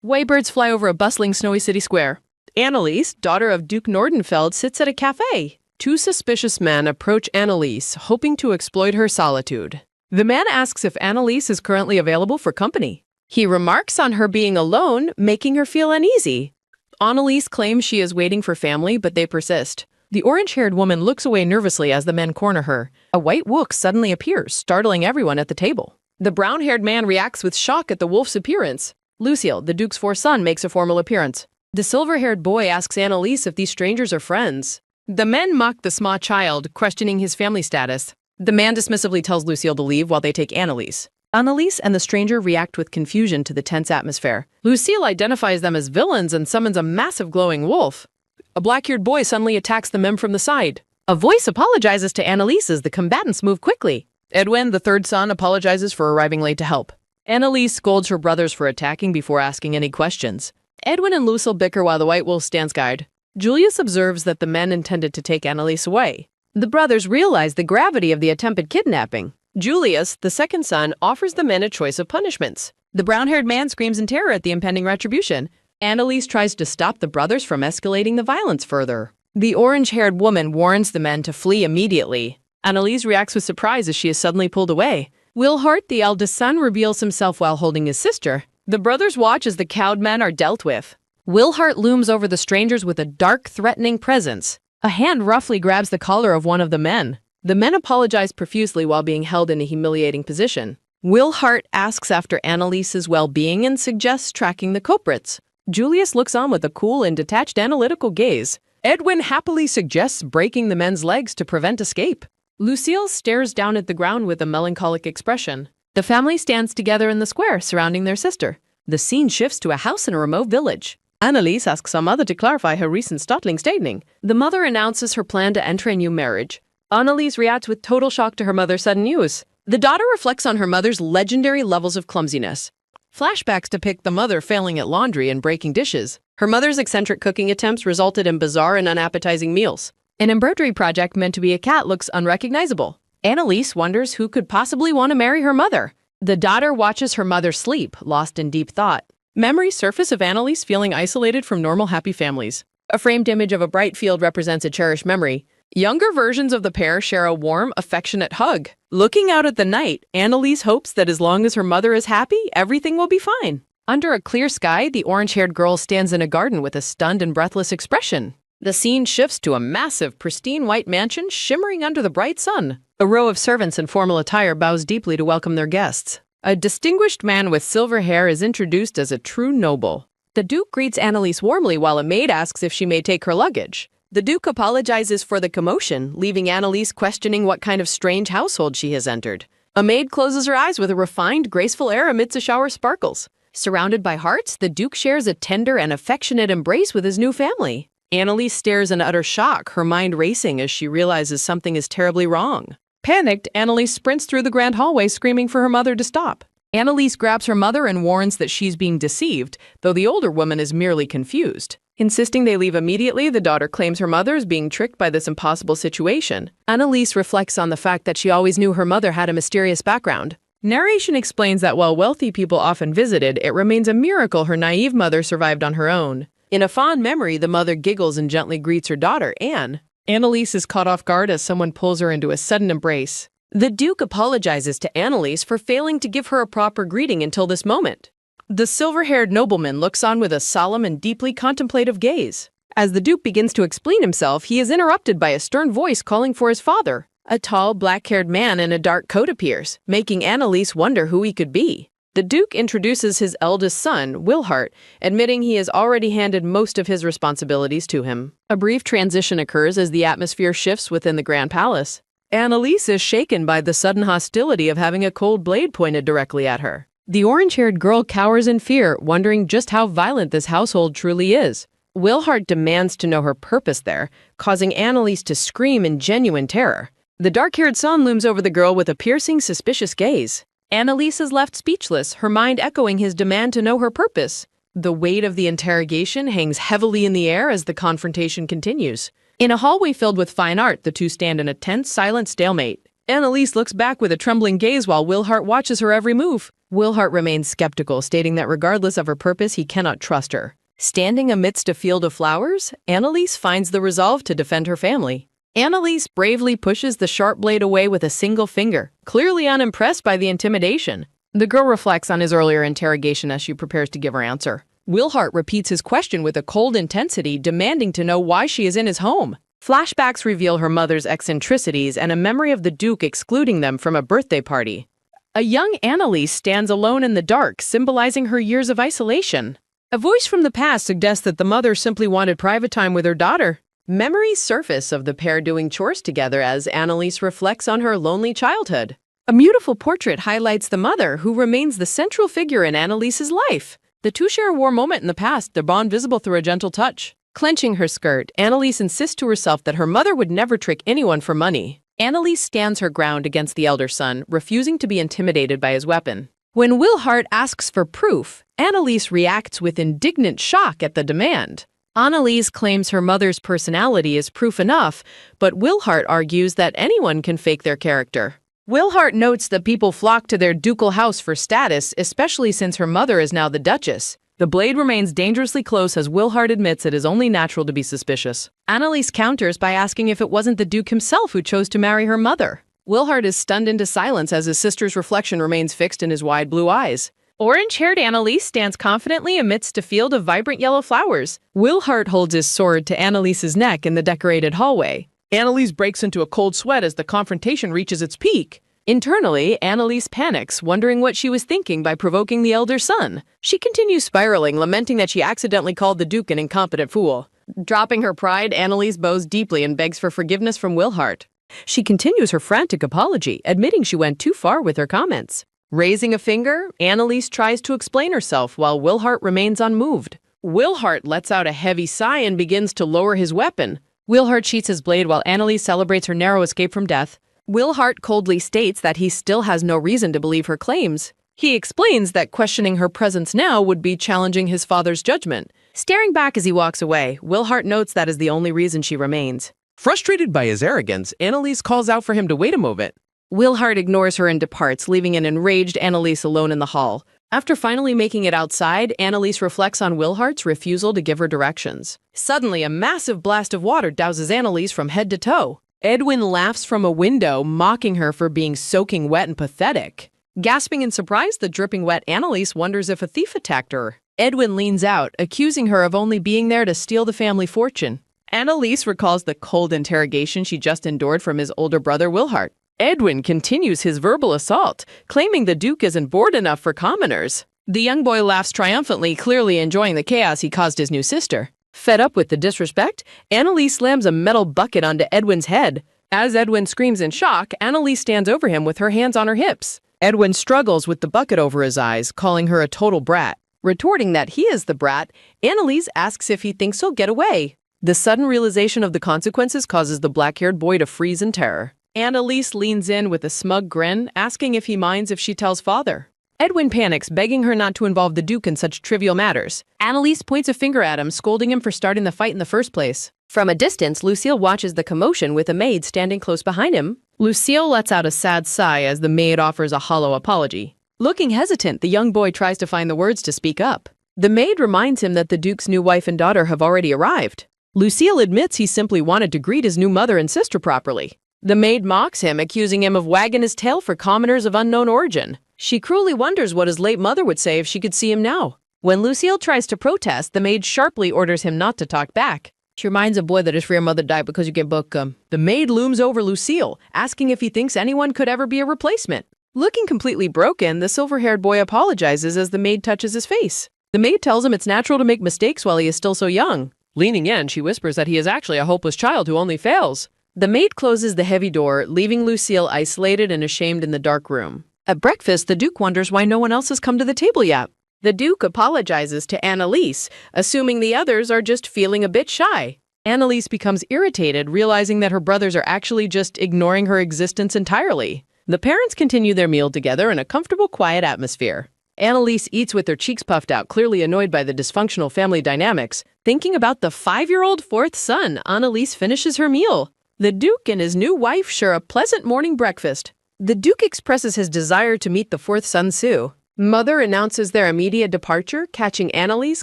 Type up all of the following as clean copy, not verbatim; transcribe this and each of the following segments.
Waybirds fly over a bustling snowy city square. Annalise, daughter of Duke Nordenfeld, sits at a cafe. Two suspicious men approach Annalise, hoping to exploit her solitude. The man asks if Annalise is currently available for company. He remarks on her being alone, making her feel uneasy. Annalise claims she is waiting for family, but they persist. The orange-haired woman looks away nervously as the men corner her. A white wolf suddenly appears, startling everyone at the table. The brown-haired man reacts with shock at the wolf's appearance. Lucille, the Duke's fourth son, makes a formal appearance. The silver-haired boy asks Annalise if these strangers are friends. The men mock the small child, questioning his family status. The man dismissively tells Lucille to leave while they take Annalise. Annalise and the stranger react with confusion to the tense atmosphere. Lucille identifies them as villains and summons a massive glowing wolf. A black-haired boy suddenly attacks the men from the side. A voice apologizes to Annalise as the combatants move quickly. Edwin, the third son, apologizes for arriving late to help. Annalise scolds her brothers for attacking before asking any questions. Edwin and Lucille bicker while the white wolf stands guard. Julius observes that the men intended to take Annalise away. The brothers realize the gravity of the attempted kidnapping. Julius, the second son, offers the men a choice of punishments. The brown-haired man screams in terror at the impending retribution. Annalise tries to stop the brothers from escalating the violence further. The orange-haired woman warns the men to flee immediately. Annalise reacts with surprise as she is suddenly pulled away. Wilhart, the eldest son, reveals himself while holding his sister. The brothers watch as the cowed men are dealt with. Wilhart looms over the strangers with a dark, threatening presence. A hand roughly grabs the collar of one of the men. The men apologize profusely while being held in a humiliating position. Wilhart asks after Annalise's well-being and suggests tracking the culprits. Julius looks on with a cool and detached analytical gaze. Edwin happily suggests breaking the men's legs to prevent escape. Lucille stares down at the ground with a melancholic expression. The family stands together in the square, surrounding their sister. The scene shifts to a house in a remote village. Annalise asks her mother to clarify her recent startling statement. The mother announces her plan to enter a new marriage. Annalise reacts with total shock to her mother's sudden news. The daughter reflects on her mother's legendary levels of clumsiness. Flashbacks depict the mother failing at laundry and breaking dishes. Her mother's eccentric cooking attempts resulted in bizarre and unappetizing meals. An embroidery project meant to be a cat looks unrecognizable. Annalise wonders who could possibly want to marry her mother. The daughter watches her mother sleep, lost in deep thought. Memories surface of Annalise feeling isolated from normal happy families. A framed image of a bright field represents a cherished memory. Younger versions of the pair share a warm, affectionate hug. Looking out at the night, Annalise hopes that as long as her mother is happy, everything will be fine. Under a clear sky, the orange-haired girl stands in a garden with a stunned and breathless expression. The scene shifts to a massive, pristine white mansion shimmering under the bright sun. A row of servants in formal attire bows deeply to welcome their guests. A distinguished man with silver hair is introduced as a true noble. The Duke greets Annalise warmly while a maid asks if she may take her luggage. The Duke apologizes for the commotion, leaving Annalise questioning what kind of strange household she has entered. A maid closes her eyes with a refined, graceful air amidst a shower of sparkles. Surrounded by hearts, the Duke shares a tender and affectionate embrace with his new family. Annalise stares in utter shock, her mind racing as she realizes something is terribly wrong. Panicked, Annalise sprints through the grand hallway screaming for her mother to stop. Annalise grabs her mother and warns that she's being deceived, though the older woman is merely confused. Insisting they leave immediately, the daughter claims her mother is being tricked by this impossible situation. Annalise reflects on the fact that she always knew her mother had a mysterious background. Narration explains that while wealthy people often visited, it remains a miracle her naive mother survived on her own. In a fond memory, the mother giggles and gently greets her daughter, Anne. Annalise is caught off guard as someone pulls her into a sudden embrace. The Duke apologizes to Annalise for failing to give her a proper greeting until this moment. The silver-haired nobleman looks on with a solemn and deeply contemplative gaze. As the Duke begins to explain himself, he is interrupted by a stern voice calling for his father. A tall, black-haired man in a dark coat appears, making Annalise wonder who he could be. The Duke introduces his eldest son, Wilhart, admitting he has already handed most of his responsibilities to him. A brief transition occurs as the atmosphere shifts within the Grand Palace. Annalise is shaken by the sudden hostility of having a cold blade pointed directly at her. The orange-haired girl cowers in fear, wondering just how violent this household truly is. Wilhart demands to know her purpose there, causing Annalise to scream in genuine terror. The dark-haired son looms over the girl with a piercing, suspicious gaze. Annalise is left speechless, her mind echoing his demand to know her purpose. The weight of the interrogation hangs heavily in the air as the confrontation continues. In a hallway filled with fine art, the two stand in a tense, silent stalemate. Annalise looks back with a trembling gaze while Willhart watches her every move. Willhart remains skeptical, stating that regardless of her purpose, he cannot trust her. Standing amidst a field of flowers, Annalise finds the resolve to defend her family. Annalise bravely pushes the sharp blade away with a single finger, clearly unimpressed by the intimidation. The girl reflects on his earlier interrogation as she prepares to give her answer. Willhart repeats his question with a cold intensity, demanding to know why she is in his home. Flashbacks reveal her mother's eccentricities and a memory of the Duke excluding them from a birthday party. A young Annalise stands alone in the dark, symbolizing her years of isolation. A voice from the past suggests that the mother simply wanted private time with her daughter. Memories surface of the pair doing chores together as Annalise reflects on her lonely childhood. A beautiful portrait highlights the mother, who remains the central figure in Annalise's life. The two share a warm moment in the past, their bond visible through a gentle touch. Clenching her skirt, Annalise insists to herself that her mother would never trick anyone for money. Annalise stands her ground against the elder son, refusing to be intimidated by his weapon. When Willhart asks for proof, Annalise reacts with indignant shock at the demand. Annalise claims her mother's personality is proof enough, but Willhart argues that anyone can fake their character. Willhart notes that people flock to their ducal house for status, especially since her mother is now the Duchess. The blade remains dangerously close as Willhart admits it is only natural to be suspicious. Annalise counters by asking if it wasn't the Duke himself who chose to marry her mother. Willhart is stunned into silence as his sister's reflection remains fixed in his wide blue eyes. Orange-haired Annalise stands confidently amidst a field of vibrant yellow flowers. Willhart holds his sword to Annalise's neck in the decorated hallway. Annalise breaks into a cold sweat as the confrontation reaches its peak. Internally, Annalise panics, wondering what she was thinking by provoking the elder son. She continues spiraling, lamenting that she accidentally called the Duke an incompetent fool. Dropping her pride, Annalise bows deeply and begs for forgiveness from Willhart. She continues her frantic apology, admitting she went too far with her comments. Raising a finger, Annalise tries to explain herself while Willhart remains unmoved. Willhart lets out a heavy sigh and begins to lower his weapon. Willhart sheaths his blade while Annalise celebrates her narrow escape from death. Willhart coldly states that he still has no reason to believe her claims. He explains that questioning her presence now would be challenging his father's judgment. Staring back as he walks away, Willhart notes that is the only reason she remains. Frustrated by his arrogance, Annalise calls out for him to wait a moment. Willhart ignores her and departs, leaving an enraged Annalise alone in the hall. After finally making it outside, Annalise reflects on Willhart's refusal to give her directions. Suddenly, a massive blast of water douses Annalise from head to toe. Edwin laughs from a window, mocking her for being soaking wet and pathetic. Gasping in surprise, the dripping wet Annalise wonders if a thief attacked her. Edwin leans out, accusing her of only being there to steal the family fortune. Annalise recalls the cold interrogation she just endured from his older brother Willhart. Edwin continues his verbal assault, claiming the Duke isn't bored enough for commoners. The young boy laughs triumphantly, clearly enjoying the chaos he caused his new sister. Fed up with the disrespect, Annalise slams a metal bucket onto Edwin's head. As Edwin screams in shock, Annalise stands over him with her hands on her hips. Edwin struggles with the bucket over his eyes, calling her a total brat. Retorting that he is the brat, Annalise asks if he thinks he'll get away. The sudden realization of the consequences causes the black-haired boy to freeze in terror. Annalise leans in with a smug grin, asking if he minds if she tells father. Edwin panics, begging her not to involve the Duke in such trivial matters. Annalise points a finger at him, scolding him for starting the fight in the first place. From a distance, Lucille watches the commotion with a maid standing close behind him. Lucille lets out a sad sigh as the maid offers a hollow apology. Looking hesitant, the young boy tries to find the words to speak up. The maid reminds him that the Duke's new wife and daughter have already arrived. Lucille admits he simply wanted to greet his new mother and sister properly. The maid mocks him, accusing him of wagging his tail for commoners of unknown origin. She cruelly wonders what his late mother would say if she could see him now. When Lucille tries to protest, the maid sharply orders him not to talk back. She reminds a boy that his real mother died because you can book him. The maid looms over Lucille, asking if he thinks anyone could ever be a replacement. Looking completely broken, the silver-haired boy apologizes as the maid touches his face. The maid tells him it's natural to make mistakes while he is still so young. Leaning in, she whispers that he is actually a hopeless child who only fails. The maid closes the heavy door, leaving Lucille isolated and ashamed in the dark room. At breakfast, the Duke wonders why no one else has come to the table yet. The Duke apologizes to Annalise, assuming the others are just feeling a bit shy. Annalise becomes irritated, realizing that her brothers are actually just ignoring her existence entirely. The parents continue their meal together in a comfortable, quiet atmosphere. Annalise eats with her cheeks puffed out, clearly annoyed by the dysfunctional family dynamics. Thinking about the 5-year-old fourth son, Annalise finishes her meal. The Duke and his new wife share a pleasant morning breakfast. The Duke expresses his desire to meet the fourth son, Sue. Mother announces their immediate departure, catching Annalise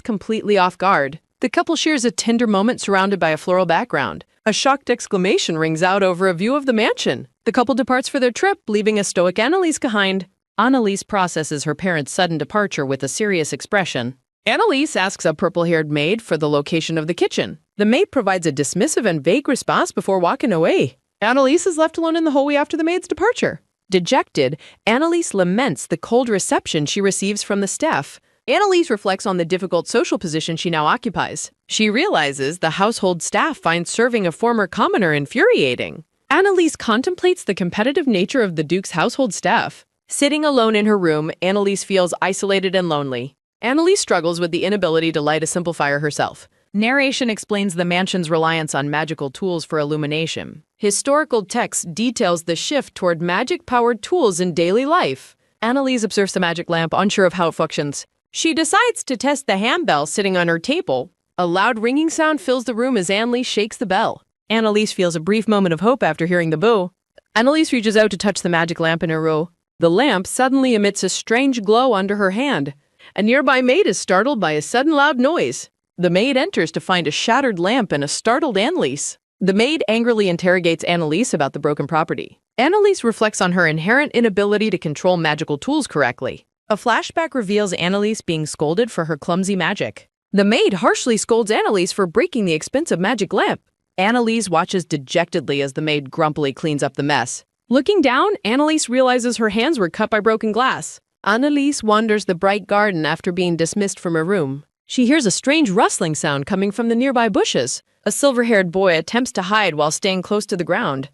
completely off guard. The couple shares a tender moment surrounded by a floral background. A shocked exclamation rings out over a view of the mansion. The couple departs for their trip, leaving a stoic Annalise behind. Annalise processes her parents' sudden departure with a serious expression. Annalise asks a purple-haired maid for the location of the kitchen. The maid provides a dismissive and vague response before walking away. Annalise is left alone in the hallway after the maid's departure. Dejected, Annalise laments the cold reception she receives from the staff. Annalise reflects on the difficult social position she now occupies. She realizes the household staff finds serving a former commoner infuriating. Annalise contemplates the competitive nature of the Duke's household staff. Sitting alone in her room, Annalise feels isolated and lonely. Annalise struggles with the inability to light a simple fire herself. Narration explains the mansion's reliance on magical tools for illumination. Historical text details the shift toward magic-powered tools in daily life. Annalise observes the magic lamp, unsure of how it functions. She decides to test the handbell sitting on her table. A loud ringing sound fills the room as Annalise shakes the bell. Annalise feels a brief moment of hope after hearing the boo. Annalise reaches out to touch the magic lamp in her room. The lamp suddenly emits a strange glow under her hand. A nearby maid is startled by a sudden loud noise. The maid enters to find a shattered lamp and a startled Annalise. The maid angrily interrogates Annalise about the broken property. Annalise reflects on her inherent inability to control magical tools correctly. A flashback reveals Annalise being scolded for her clumsy magic. The maid harshly scolds Annalise for breaking the expensive magic lamp. Annalise watches dejectedly as the maid grumpily cleans up the mess. Looking down, Annalise realizes her hands were cut by broken glass. Annalise wanders the bright garden after being dismissed from her room. She hears a strange rustling sound coming from the nearby bushes. A silver-haired boy attempts to hide while staying close to the ground.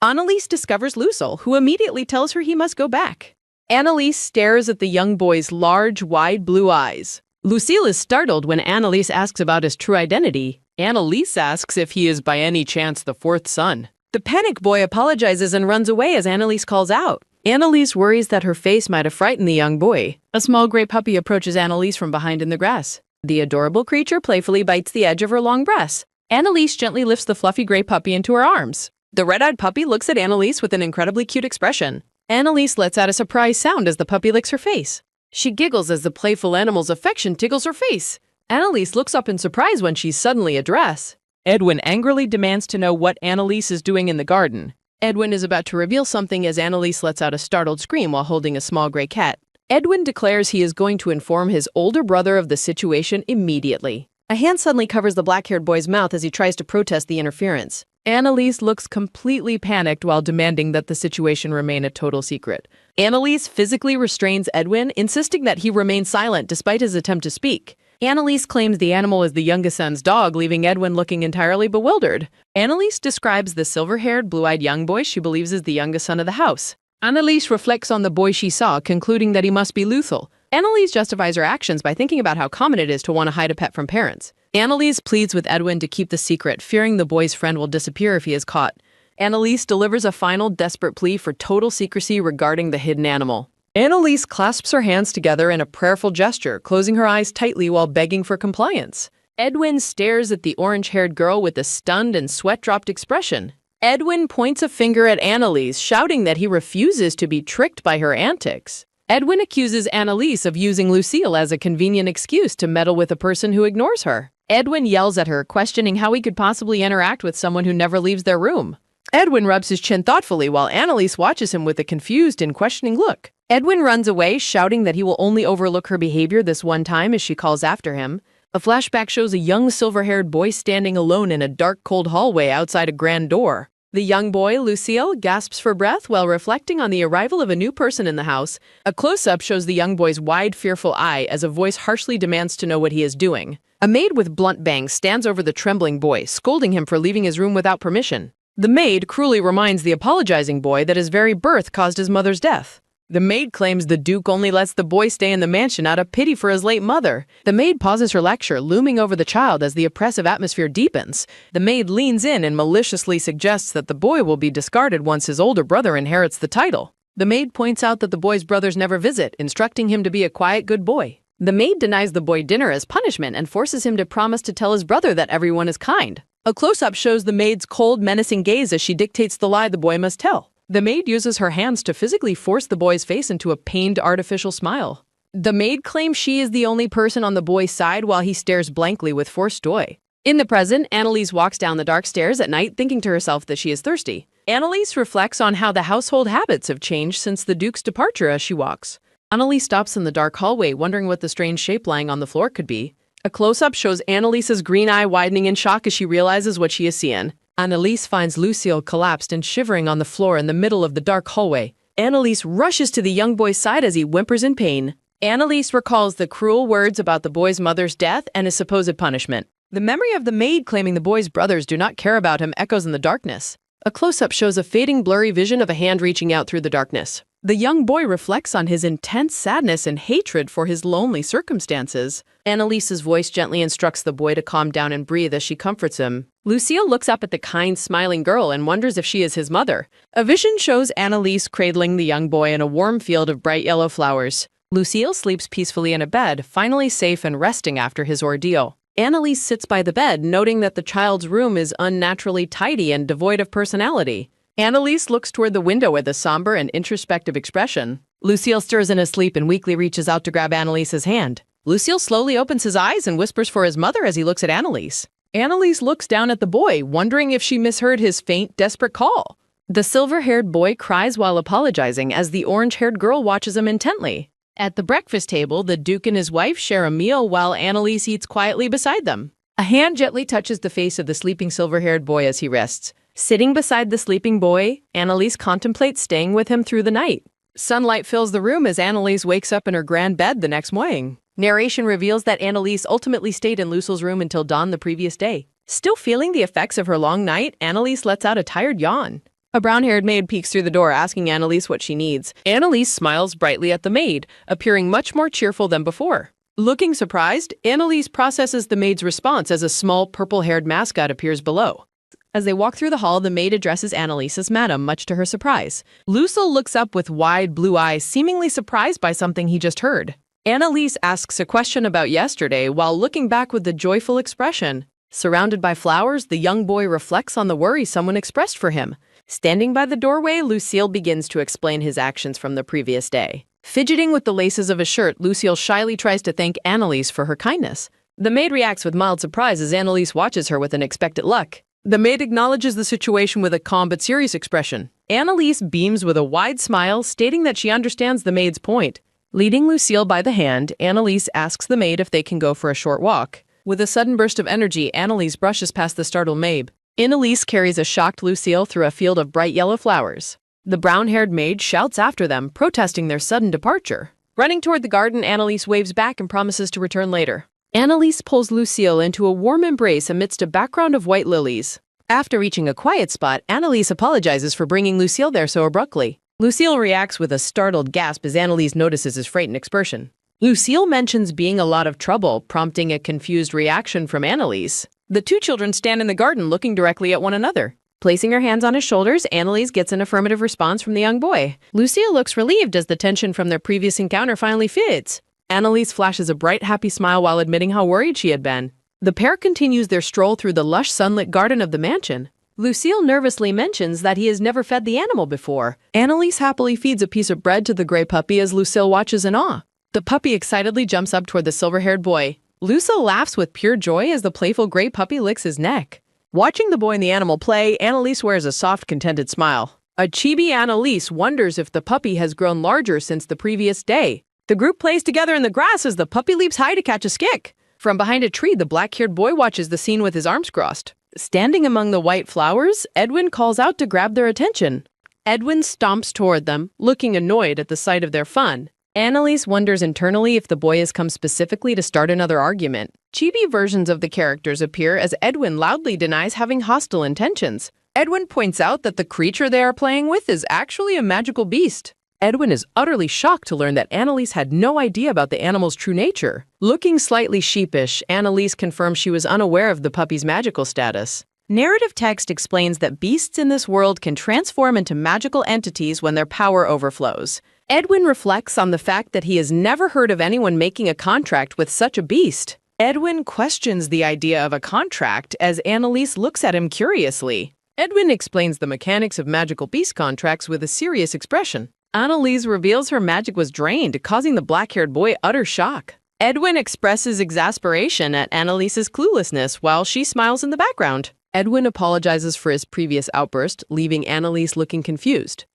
Annalise discovers Lucille, who immediately tells her he must go back. Annalise stares at the young boy's large, wide blue eyes. Lucille is startled when Annalise asks about his true identity. Annalise asks if he is by any chance the fourth son. The panicked boy apologizes and runs away as Annalise calls out. Annalise worries that her face might have frightened the young boy. A small gray puppy approaches Annalise from behind in the grass. The adorable creature playfully bites the edge of her long breasts. Annalise gently lifts the fluffy gray puppy into her arms. The red-eyed puppy looks at Annalise with an incredibly cute expression. Annalise lets out a surprised sound as the puppy licks her face. She giggles as the playful animal's affection tickles her face. Annalise looks up in surprise when she's suddenly addressed. Edwin angrily demands to know what Annalise is doing in the garden. Edwin is about to reveal something as Annalise lets out a startled scream while holding a small gray cat. Edwin declares he is going to inform his older brother of the situation immediately. A hand suddenly covers the black-haired boy's mouth as he tries to protest the interference. Annalise looks completely panicked while demanding that the situation remain a total secret. Annalise physically restrains Edwin, insisting that he remain silent despite his attempt to speak. Annalise claims the animal is the youngest son's dog, leaving Edwin looking entirely bewildered. Annalise describes the silver-haired, blue-eyed young boy she believes is the youngest son of the house. Annalise reflects on the boy she saw, concluding that he must be Lucille. Annalise justifies her actions by thinking about how common it is to want to hide a pet from parents. Annalise pleads with Edwin to keep the secret, fearing the boy's friend will disappear if he is caught. Annalise delivers a final desperate plea for total secrecy regarding the hidden animal. Annalise clasps her hands together in a prayerful gesture, closing her eyes tightly while begging for compliance. Edwin stares at the orange-haired girl with a stunned and sweat-dropped expression. Edwin points a finger at Annalise, shouting that he refuses to be tricked by her antics. Edwin accuses Annalise of using Lucille as a convenient excuse to meddle with a person who ignores her. Edwin yells at her, questioning how he could possibly interact with someone who never leaves their room. Edwin rubs his chin thoughtfully while Annalise watches him with a confused and questioning look. Edwin runs away, shouting that he will only overlook her behavior this one time as she calls after him. A flashback shows a young silver-haired boy standing alone in a dark, cold hallway outside a grand door. The young boy, Lucille, gasps for breath while reflecting on the arrival of a new person in the house. A close-up shows the young boy's wide, fearful eye as a voice harshly demands to know what he is doing. A maid with blunt bangs stands over the trembling boy, scolding him for leaving his room without permission. The maid cruelly reminds the apologizing boy that his very birth caused his mother's death. The maid claims the Duke only lets the boy stay in the mansion out of pity for his late mother. The maid pauses her lecture, looming over the child as the oppressive atmosphere deepens. The maid leans in and maliciously suggests that the boy will be discarded once his older brother inherits the title. The maid points out that the boy's brothers never visit, instructing him to be a quiet, good boy. The maid denies the boy dinner as punishment and forces him to promise to tell his brother that everyone is kind. A close-up shows the maid's cold, menacing gaze as she dictates the lie the boy must tell. The maid uses her hands to physically force the boy's face into a pained, artificial smile. The maid claims she is the only person on the boy's side while he stares blankly with forced joy. In the present, Annalise walks down the dark stairs at night thinking to herself that she is thirsty. Annalise reflects on how the household habits have changed since the Duke's departure as she walks. Annalise stops in the dark hallway wondering what the strange shape lying on the floor could be. A close-up shows Annalise's green eye widening in shock as she realizes what she is seeing. Annalise finds Lucille collapsed and shivering on the floor in the middle of the dark hallway. Annalise rushes to the young boy's side as he whimpers in pain. Annalise recalls the cruel words about the boy's mother's death and his supposed punishment. The memory of the maid claiming the boy's brothers do not care about him echoes in the darkness. A close-up shows a fading, blurry vision of a hand reaching out through the darkness. The young boy reflects on his intense sadness and hatred for his lonely circumstances. Annalise's voice gently instructs the boy to calm down and breathe as she comforts him. Lucille looks up at the kind, smiling girl and wonders if she is his mother. A vision shows Annalise cradling the young boy in a warm field of bright yellow flowers. Lucille sleeps peacefully in a bed, finally safe and resting after his ordeal. Annalise sits by the bed, noting that the child's room is unnaturally tidy and devoid of personality. Annalise looks toward the window with a somber and introspective expression. Lucille stirs in his sleep and weakly reaches out to grab Annalise's hand. Lucille slowly opens his eyes and whispers for his mother as he looks at Annalise. Annalise looks down at the boy, wondering if she misheard his faint, desperate call. The silver-haired boy cries while apologizing as the orange-haired girl watches him intently. At the breakfast table, the Duke and his wife share a meal while Annalise eats quietly beside them. A hand gently touches the face of the sleeping silver-haired boy as he rests. Sitting beside the sleeping boy, Annalise contemplates staying with him through the night. Sunlight fills the room as Annalise wakes up in her grand bed the next morning. Narration reveals that Annalise ultimately stayed in Lucille's room until dawn the previous day. Still feeling the effects of her long night, Annalise lets out a tired yawn. A brown-haired maid peeks through the door, asking Annalise what she needs. Annalise smiles brightly at the maid, appearing much more cheerful than before. Looking surprised, Annalise processes the maid's response as a small, purple-haired mascot appears below. As they walk through the hall, the maid addresses Annalise as Madam, much to her surprise. Lucille looks up with wide blue eyes, seemingly surprised by something he just heard. Annalise asks a question about yesterday while looking back with a joyful expression. Surrounded by flowers, the young boy reflects on the worry someone expressed for him. Standing by the doorway, Lucille begins to explain his actions from the previous day. Fidgeting with the laces of his shirt, Lucille shyly tries to thank Annalise for her kindness. The maid reacts with mild surprise as Annalise watches her with an expectant look. The maid acknowledges the situation with a calm but serious expression. Annalise beams with a wide smile, stating that she understands the maid's point. Leading Lucille by the hand, Annalise asks the maid if they can go for a short walk. With a sudden burst of energy, Annalise brushes past the startled maid. Annalise carries a shocked Lucille through a field of bright yellow flowers. The brown-haired maid shouts after them, protesting their sudden departure. Running toward the garden, Annalise waves back and promises to return later. Annalise pulls Lucille into a warm embrace amidst a background of white lilies. After reaching a quiet spot, Annalise apologizes for bringing Lucille there so abruptly. Lucille reacts with a startled gasp as Annalise notices his frightened expression. Lucille mentions being a lot of trouble, prompting a confused reaction from Annalise. The two children stand in the garden looking directly at one another. Placing her hands on his shoulders, Annalise gets an affirmative response from the young boy. Lucille looks relieved as the tension from their previous encounter finally fades. Annalise flashes a bright, happy smile while admitting how worried she had been. The pair continues their stroll through the lush, sunlit garden of the mansion. Lucille nervously mentions that he has never fed the animal before. Annalise happily feeds a piece of bread to the gray puppy as Lucille watches in awe. The puppy excitedly jumps up toward the silver-haired boy. Lucille laughs with pure joy as the playful gray puppy licks his neck. Watching the boy and the animal play, Annalise wears a soft, contented smile. A chibi Annalise wonders if the puppy has grown larger since the previous day. The group plays together in the grass as the puppy leaps high to catch a skick. From behind a tree, the black-haired boy watches the scene with his arms crossed. Standing among the white flowers, Edwin calls out to grab their attention. Edwin stomps toward them, looking annoyed at the sight of their fun. Annalise wonders internally if the boy has come specifically to start another argument. Chibi versions of the characters appear as Edwin loudly denies having hostile intentions. Edwin points out that the creature they are playing with is actually a magical beast. Edwin is utterly shocked to learn that Annalise had no idea about the animal's true nature. Looking slightly sheepish, Annalise confirms she was unaware of the puppy's magical status. Narrative text explains that beasts in this world can transform into magical entities when their power overflows. Edwin reflects on the fact that he has never heard of anyone making a contract with such a beast. Edwin questions the idea of a contract as Annalise looks at him curiously. Edwin explains the mechanics of magical beast contracts with a serious expression. Annalise reveals her magic was drained, causing the black-haired boy utter shock. Edwin expresses exasperation at Annalise's cluelessness while she smiles in the background. Edwin apologizes for his previous outburst, leaving Annalise looking confused.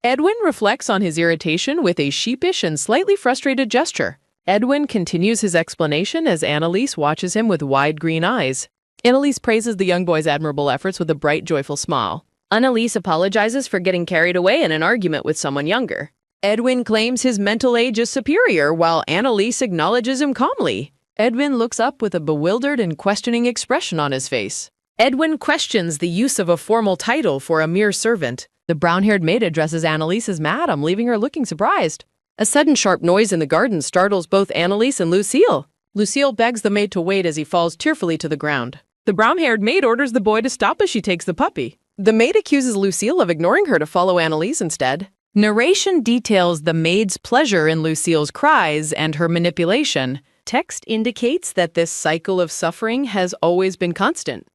Edwin reflects on his irritation with a sheepish and slightly frustrated gesture. Edwin continues his explanation as Annalise watches him with wide green eyes. Annalise praises the young boy's admirable efforts with a bright, joyful smile. Annalise apologizes for getting carried away in an argument with someone younger. Edwin claims his mental age is superior, while Annalise acknowledges him calmly. Edwin looks up with a bewildered and questioning expression on his face. Edwin questions the use of a formal title for a mere servant. The brown-haired maid addresses Annalise as Madam, leaving her looking surprised. A sudden sharp noise in the garden startles both Annalise and Lucille. Lucille begs the maid to wait as he falls tearfully to the ground. The brown-haired maid orders the boy to stop as she takes the puppy. The maid accuses Lucille of ignoring her to follow Annalise instead. Narration details the maid's pleasure in Lucille's cries and her manipulation. Text indicates that this cycle of suffering has always been constant.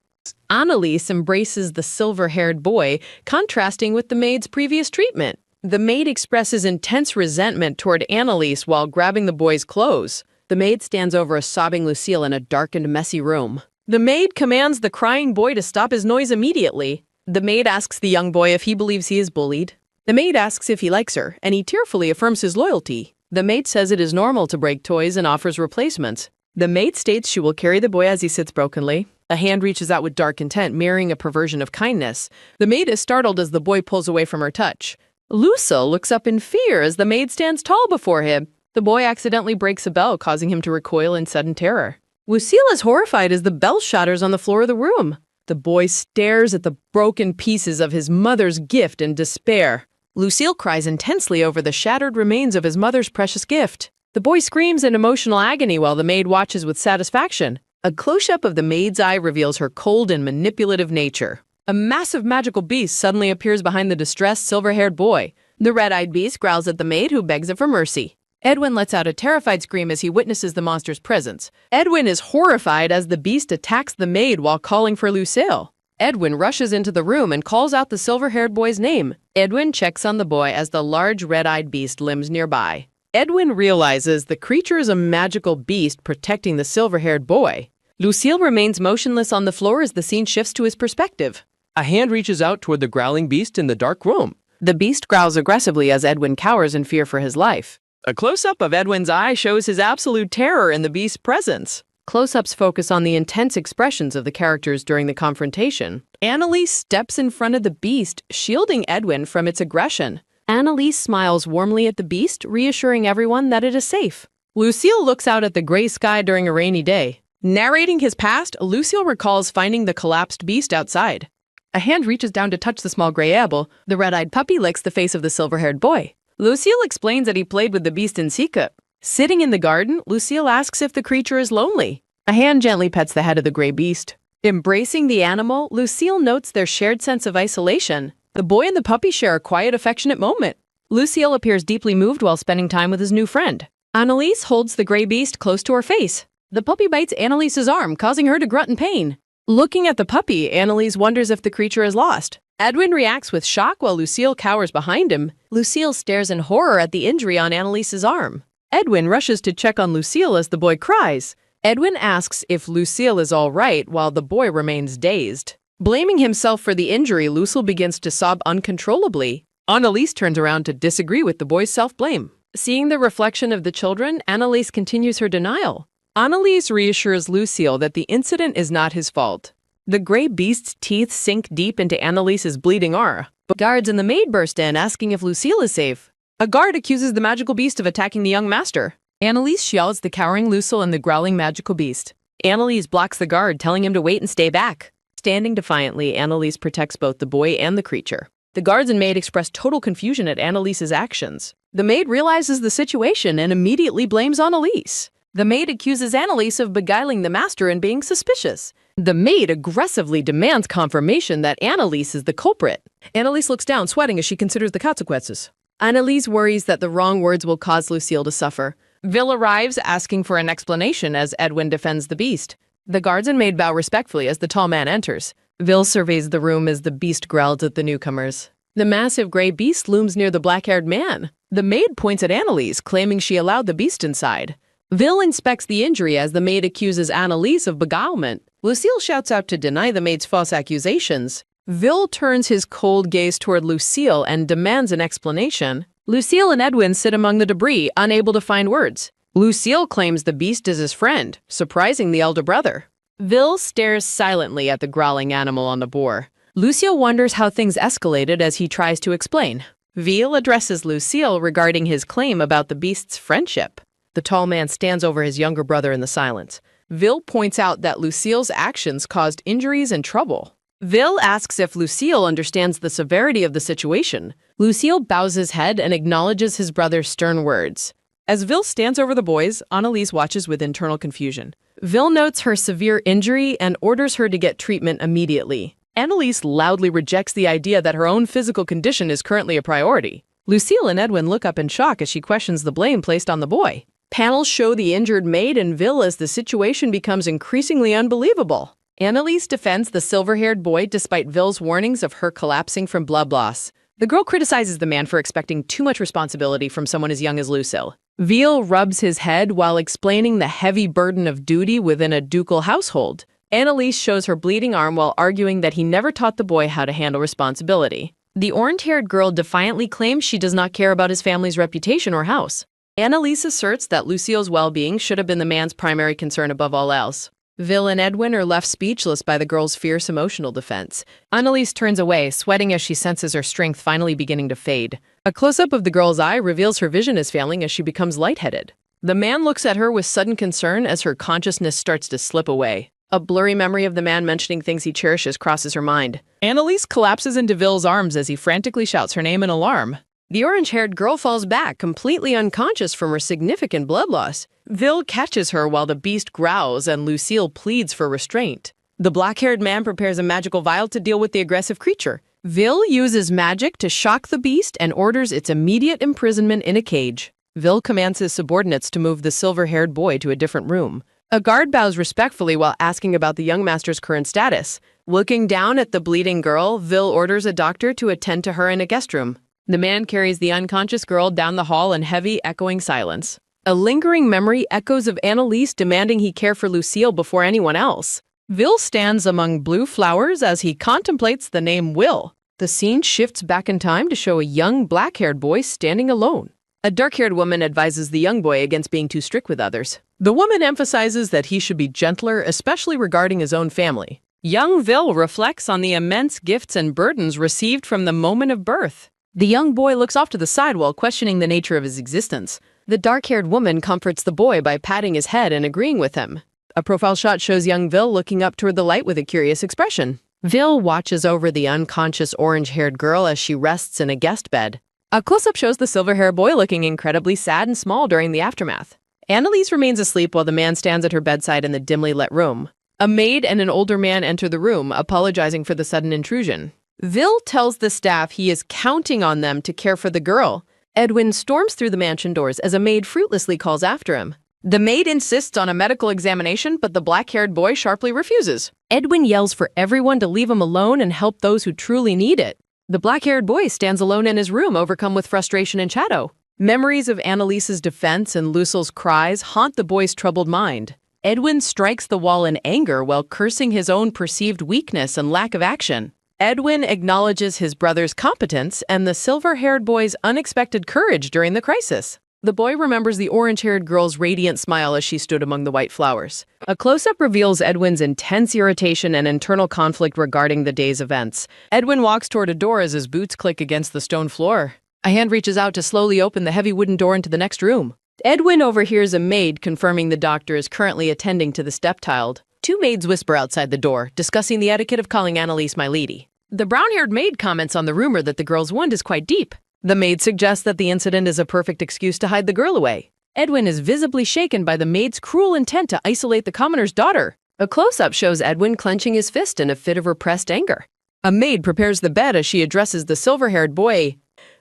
Annalise embraces the silver-haired boy, contrasting with the maid's previous treatment. The maid expresses intense resentment toward Annalise while grabbing the boy's clothes. The maid stands over a sobbing Lucille in a dark and messy room. The maid commands the crying boy to stop his noise immediately. The maid asks the young boy if he believes he is bullied. The maid asks if he likes her, and he tearfully affirms his loyalty. The maid says it is normal to break toys and offers replacements. The maid states she will carry the boy as he sits brokenly. A hand reaches out with dark intent, mirroring a perversion of kindness. The maid is startled as the boy pulls away from her touch. Lucille looks up in fear as the maid stands tall before him. The boy accidentally breaks a bell, causing him to recoil in sudden terror. Lucille is horrified as the bell shatters on the floor of the room. The boy stares at the broken pieces of his mother's gift in despair. Lucille cries intensely over the shattered remains of his mother's precious gift. The boy screams in emotional agony while the maid watches with satisfaction. A close-up of the maid's eye reveals her cold and manipulative nature. A massive magical beast suddenly appears behind the distressed silver-haired boy. The red-eyed beast growls at the maid, who begs it for mercy. Edwin lets out a terrified scream as he witnesses the monster's presence. Edwin is horrified as the beast attacks the maid while calling for Lucille. Edwin rushes into the room and calls out the silver-haired boy's name. Edwin checks on the boy as the large red-eyed beast limbs nearby. Edwin realizes the creature is a magical beast protecting the silver-haired boy. Lucille remains motionless on the floor as the scene shifts to his perspective. A hand reaches out toward the growling beast in the dark room. The beast growls aggressively as Edwin cowers in fear for his life. A close-up of Edwin's eye shows his absolute terror in the beast's presence. Close-ups focus on the intense expressions of the characters during the confrontation. Annalise steps in front of the beast, shielding Edwin from its aggression. Annalise smiles warmly at the beast, reassuring everyone that it is safe. Lucille looks out at the gray sky during a rainy day. Narrating his past, Lucille recalls finding the collapsed beast outside. A hand reaches down to touch the small gray apple. The red-eyed puppy licks the face of the silver-haired boy. Lucille explains that he played with the beast in secret. Sitting in the garden, Lucille asks if the creature is lonely. A hand gently pets the head of the gray beast. Embracing the animal, Lucille notes their shared sense of isolation. The boy and the puppy share a quiet, affectionate moment. Lucille appears deeply moved while spending time with his new friend. Annalise holds the gray beast close to her face. The puppy bites Annalise's arm, causing her to grunt in pain. Looking at the puppy, Annalise wonders if the creature is lost. Edwin reacts with shock while Lucille cowers behind him. Lucille stares in horror at the injury on Annalise's arm. Edwin rushes to check on Lucille as the boy cries. Edwin asks if Lucille is all right while the boy remains dazed. Blaming himself for the injury, Lucille begins to sob uncontrollably. Annalise turns around to disagree with the boy's self-blame. Seeing the reflection of the children, Annalise continues her denial. Annalise reassures Lucille that the incident is not his fault. The gray beast's teeth sink deep into Annalise's bleeding arm. Guards and the maid burst in, asking if Lucille is safe. A guard accuses the magical beast of attacking the young master. Annalise shields the cowering Lucille and the growling magical beast. Annalise blocks the guard, telling him to wait and stay back. Standing defiantly, Annalise protects both the boy and the creature. The guards and maid express total confusion at Annalise's actions. The maid realizes the situation and immediately blames Annalise. The maid accuses Annalise of beguiling the master and being suspicious. The maid aggressively demands confirmation that Annalise is the culprit. Annalise looks down, sweating as she considers the consequences. Annalise worries that the wrong words will cause Lucille to suffer. Vil arrives asking for an explanation as Edwin defends the beast. The guards and maid bow respectfully as the tall man enters. Vil surveys the room as the beast growls at the newcomers. The massive gray beast looms near the black-haired man. The maid points at Annalise, claiming she allowed the beast inside. Vil inspects the injury as the maid accuses Annalise of beguilement. Lucille shouts out to deny the maid's false accusations. Vil turns his cold gaze toward Lucille and demands an explanation. Lucille and Edwin sit among the debris, unable to find words. Lucille claims the beast is his friend, surprising the elder brother. Vil stares silently at the growling animal on the boar. Lucille wonders how things escalated as he tries to explain. Vil addresses Lucille regarding his claim about the beast's friendship. The tall man stands over his younger brother in the silence. Vil points out that Lucille's actions caused injuries and trouble. Vil asks if Lucille understands the severity of the situation. Lucille bows his head and acknowledges his brother's stern words. As Vil stands over the boys, Annalise watches with internal confusion. Vil notes her severe injury and orders her to get treatment immediately. Annalise loudly rejects the idea that her own physical condition is currently a priority. Lucille and Edwin look up in shock as she questions the blame placed on the boy. Panels show the injured maid and Vil as the situation becomes increasingly unbelievable. Annalise defends the silver-haired boy despite Vil's warnings of her collapsing from blood loss. The girl criticizes the man for expecting too much responsibility from someone as young as Lucille. Vil rubs his head while explaining the heavy burden of duty within a ducal household. Annalise shows her bleeding arm while arguing that he never taught the boy how to handle responsibility. The orange-haired girl defiantly claims she does not care about his family's reputation or house. Annalise asserts that Lucille's well-being should have been the man's primary concern above all else. Vil and Edwin are left speechless by the girl's fierce emotional defense. Annalise turns away, sweating as she senses her strength finally beginning to fade. A close-up of the girl's eye reveals her vision is failing as she becomes lightheaded. The man looks at her with sudden concern as her consciousness starts to slip away. A blurry memory of the man mentioning things he cherishes crosses her mind. Annalise collapses into Vil's arms as he frantically shouts her name in alarm. The orange-haired girl falls back, completely unconscious from her significant blood loss. Vil catches her while the beast growls and Lucille pleads for restraint. The black-haired man prepares a magical vial to deal with the aggressive creature. Vil uses magic to shock the beast and orders its immediate imprisonment in a cage. Vil commands his subordinates to move the silver-haired boy to a different room. A guard bows respectfully while asking about the young master's current status. Looking down at the bleeding girl, Vil orders a doctor to attend to her in a guest room. The man carries the unconscious girl down the hall in heavy, echoing silence. A lingering memory echoes of Annalise demanding he care for Lucille before anyone else. Vil stands among blue flowers as he contemplates the name Will. The scene shifts back in time to show a young, black-haired boy standing alone. A dark-haired woman advises the young boy against being too strict with others. The woman emphasizes that he should be gentler, especially regarding his own family. Young Vil reflects on the immense gifts and burdens received from the moment of birth. The young boy looks off to the side while questioning the nature of his existence. The dark-haired woman comforts the boy by patting his head and agreeing with him. A profile shot shows young Vil looking up toward the light with a curious expression. Vil watches over the unconscious orange-haired girl as she rests in a guest bed. A close-up shows the silver-haired boy looking incredibly sad and small during the aftermath. Annalise remains asleep while the man stands at her bedside in the dimly lit room. A maid and an older man enter the room, apologizing for the sudden intrusion. Vil tells the staff he is counting on them to care for the girl. Edwin storms through the mansion doors as a maid fruitlessly calls after him. The maid insists on a medical examination, but the black-haired boy sharply refuses. Edwin yells for everyone to leave him alone and help those who truly need it. The black-haired boy stands alone in his room, overcome with frustration and shadow. Memories of Annalise's defense and Lucille's cries haunt the boy's troubled mind. Edwin strikes the wall in anger while cursing his own perceived weakness and lack of action. Edwin acknowledges his brother's competence and the silver-haired boy's unexpected courage during the crisis. The boy remembers the orange-haired girl's radiant smile as she stood among the white flowers. A close-up reveals Edwin's intense irritation and internal conflict regarding the day's events. Edwin walks toward a door as his boots click against the stone floor. A hand reaches out to slowly open the heavy wooden door into the next room. Edwin overhears a maid confirming the doctor is currently attending to the stepchild. Two maids whisper outside the door, discussing the etiquette of calling Annalise my lady. The brown-haired maid comments on the rumor that the girl's wound is quite deep. The maid suggests that the incident is a perfect excuse to hide the girl away. Edwin is visibly shaken by the maid's cruel intent to isolate the commoner's daughter. A close-up shows Edwin clenching his fist in a fit of repressed anger. A maid prepares the bed as she addresses the silver-haired boy.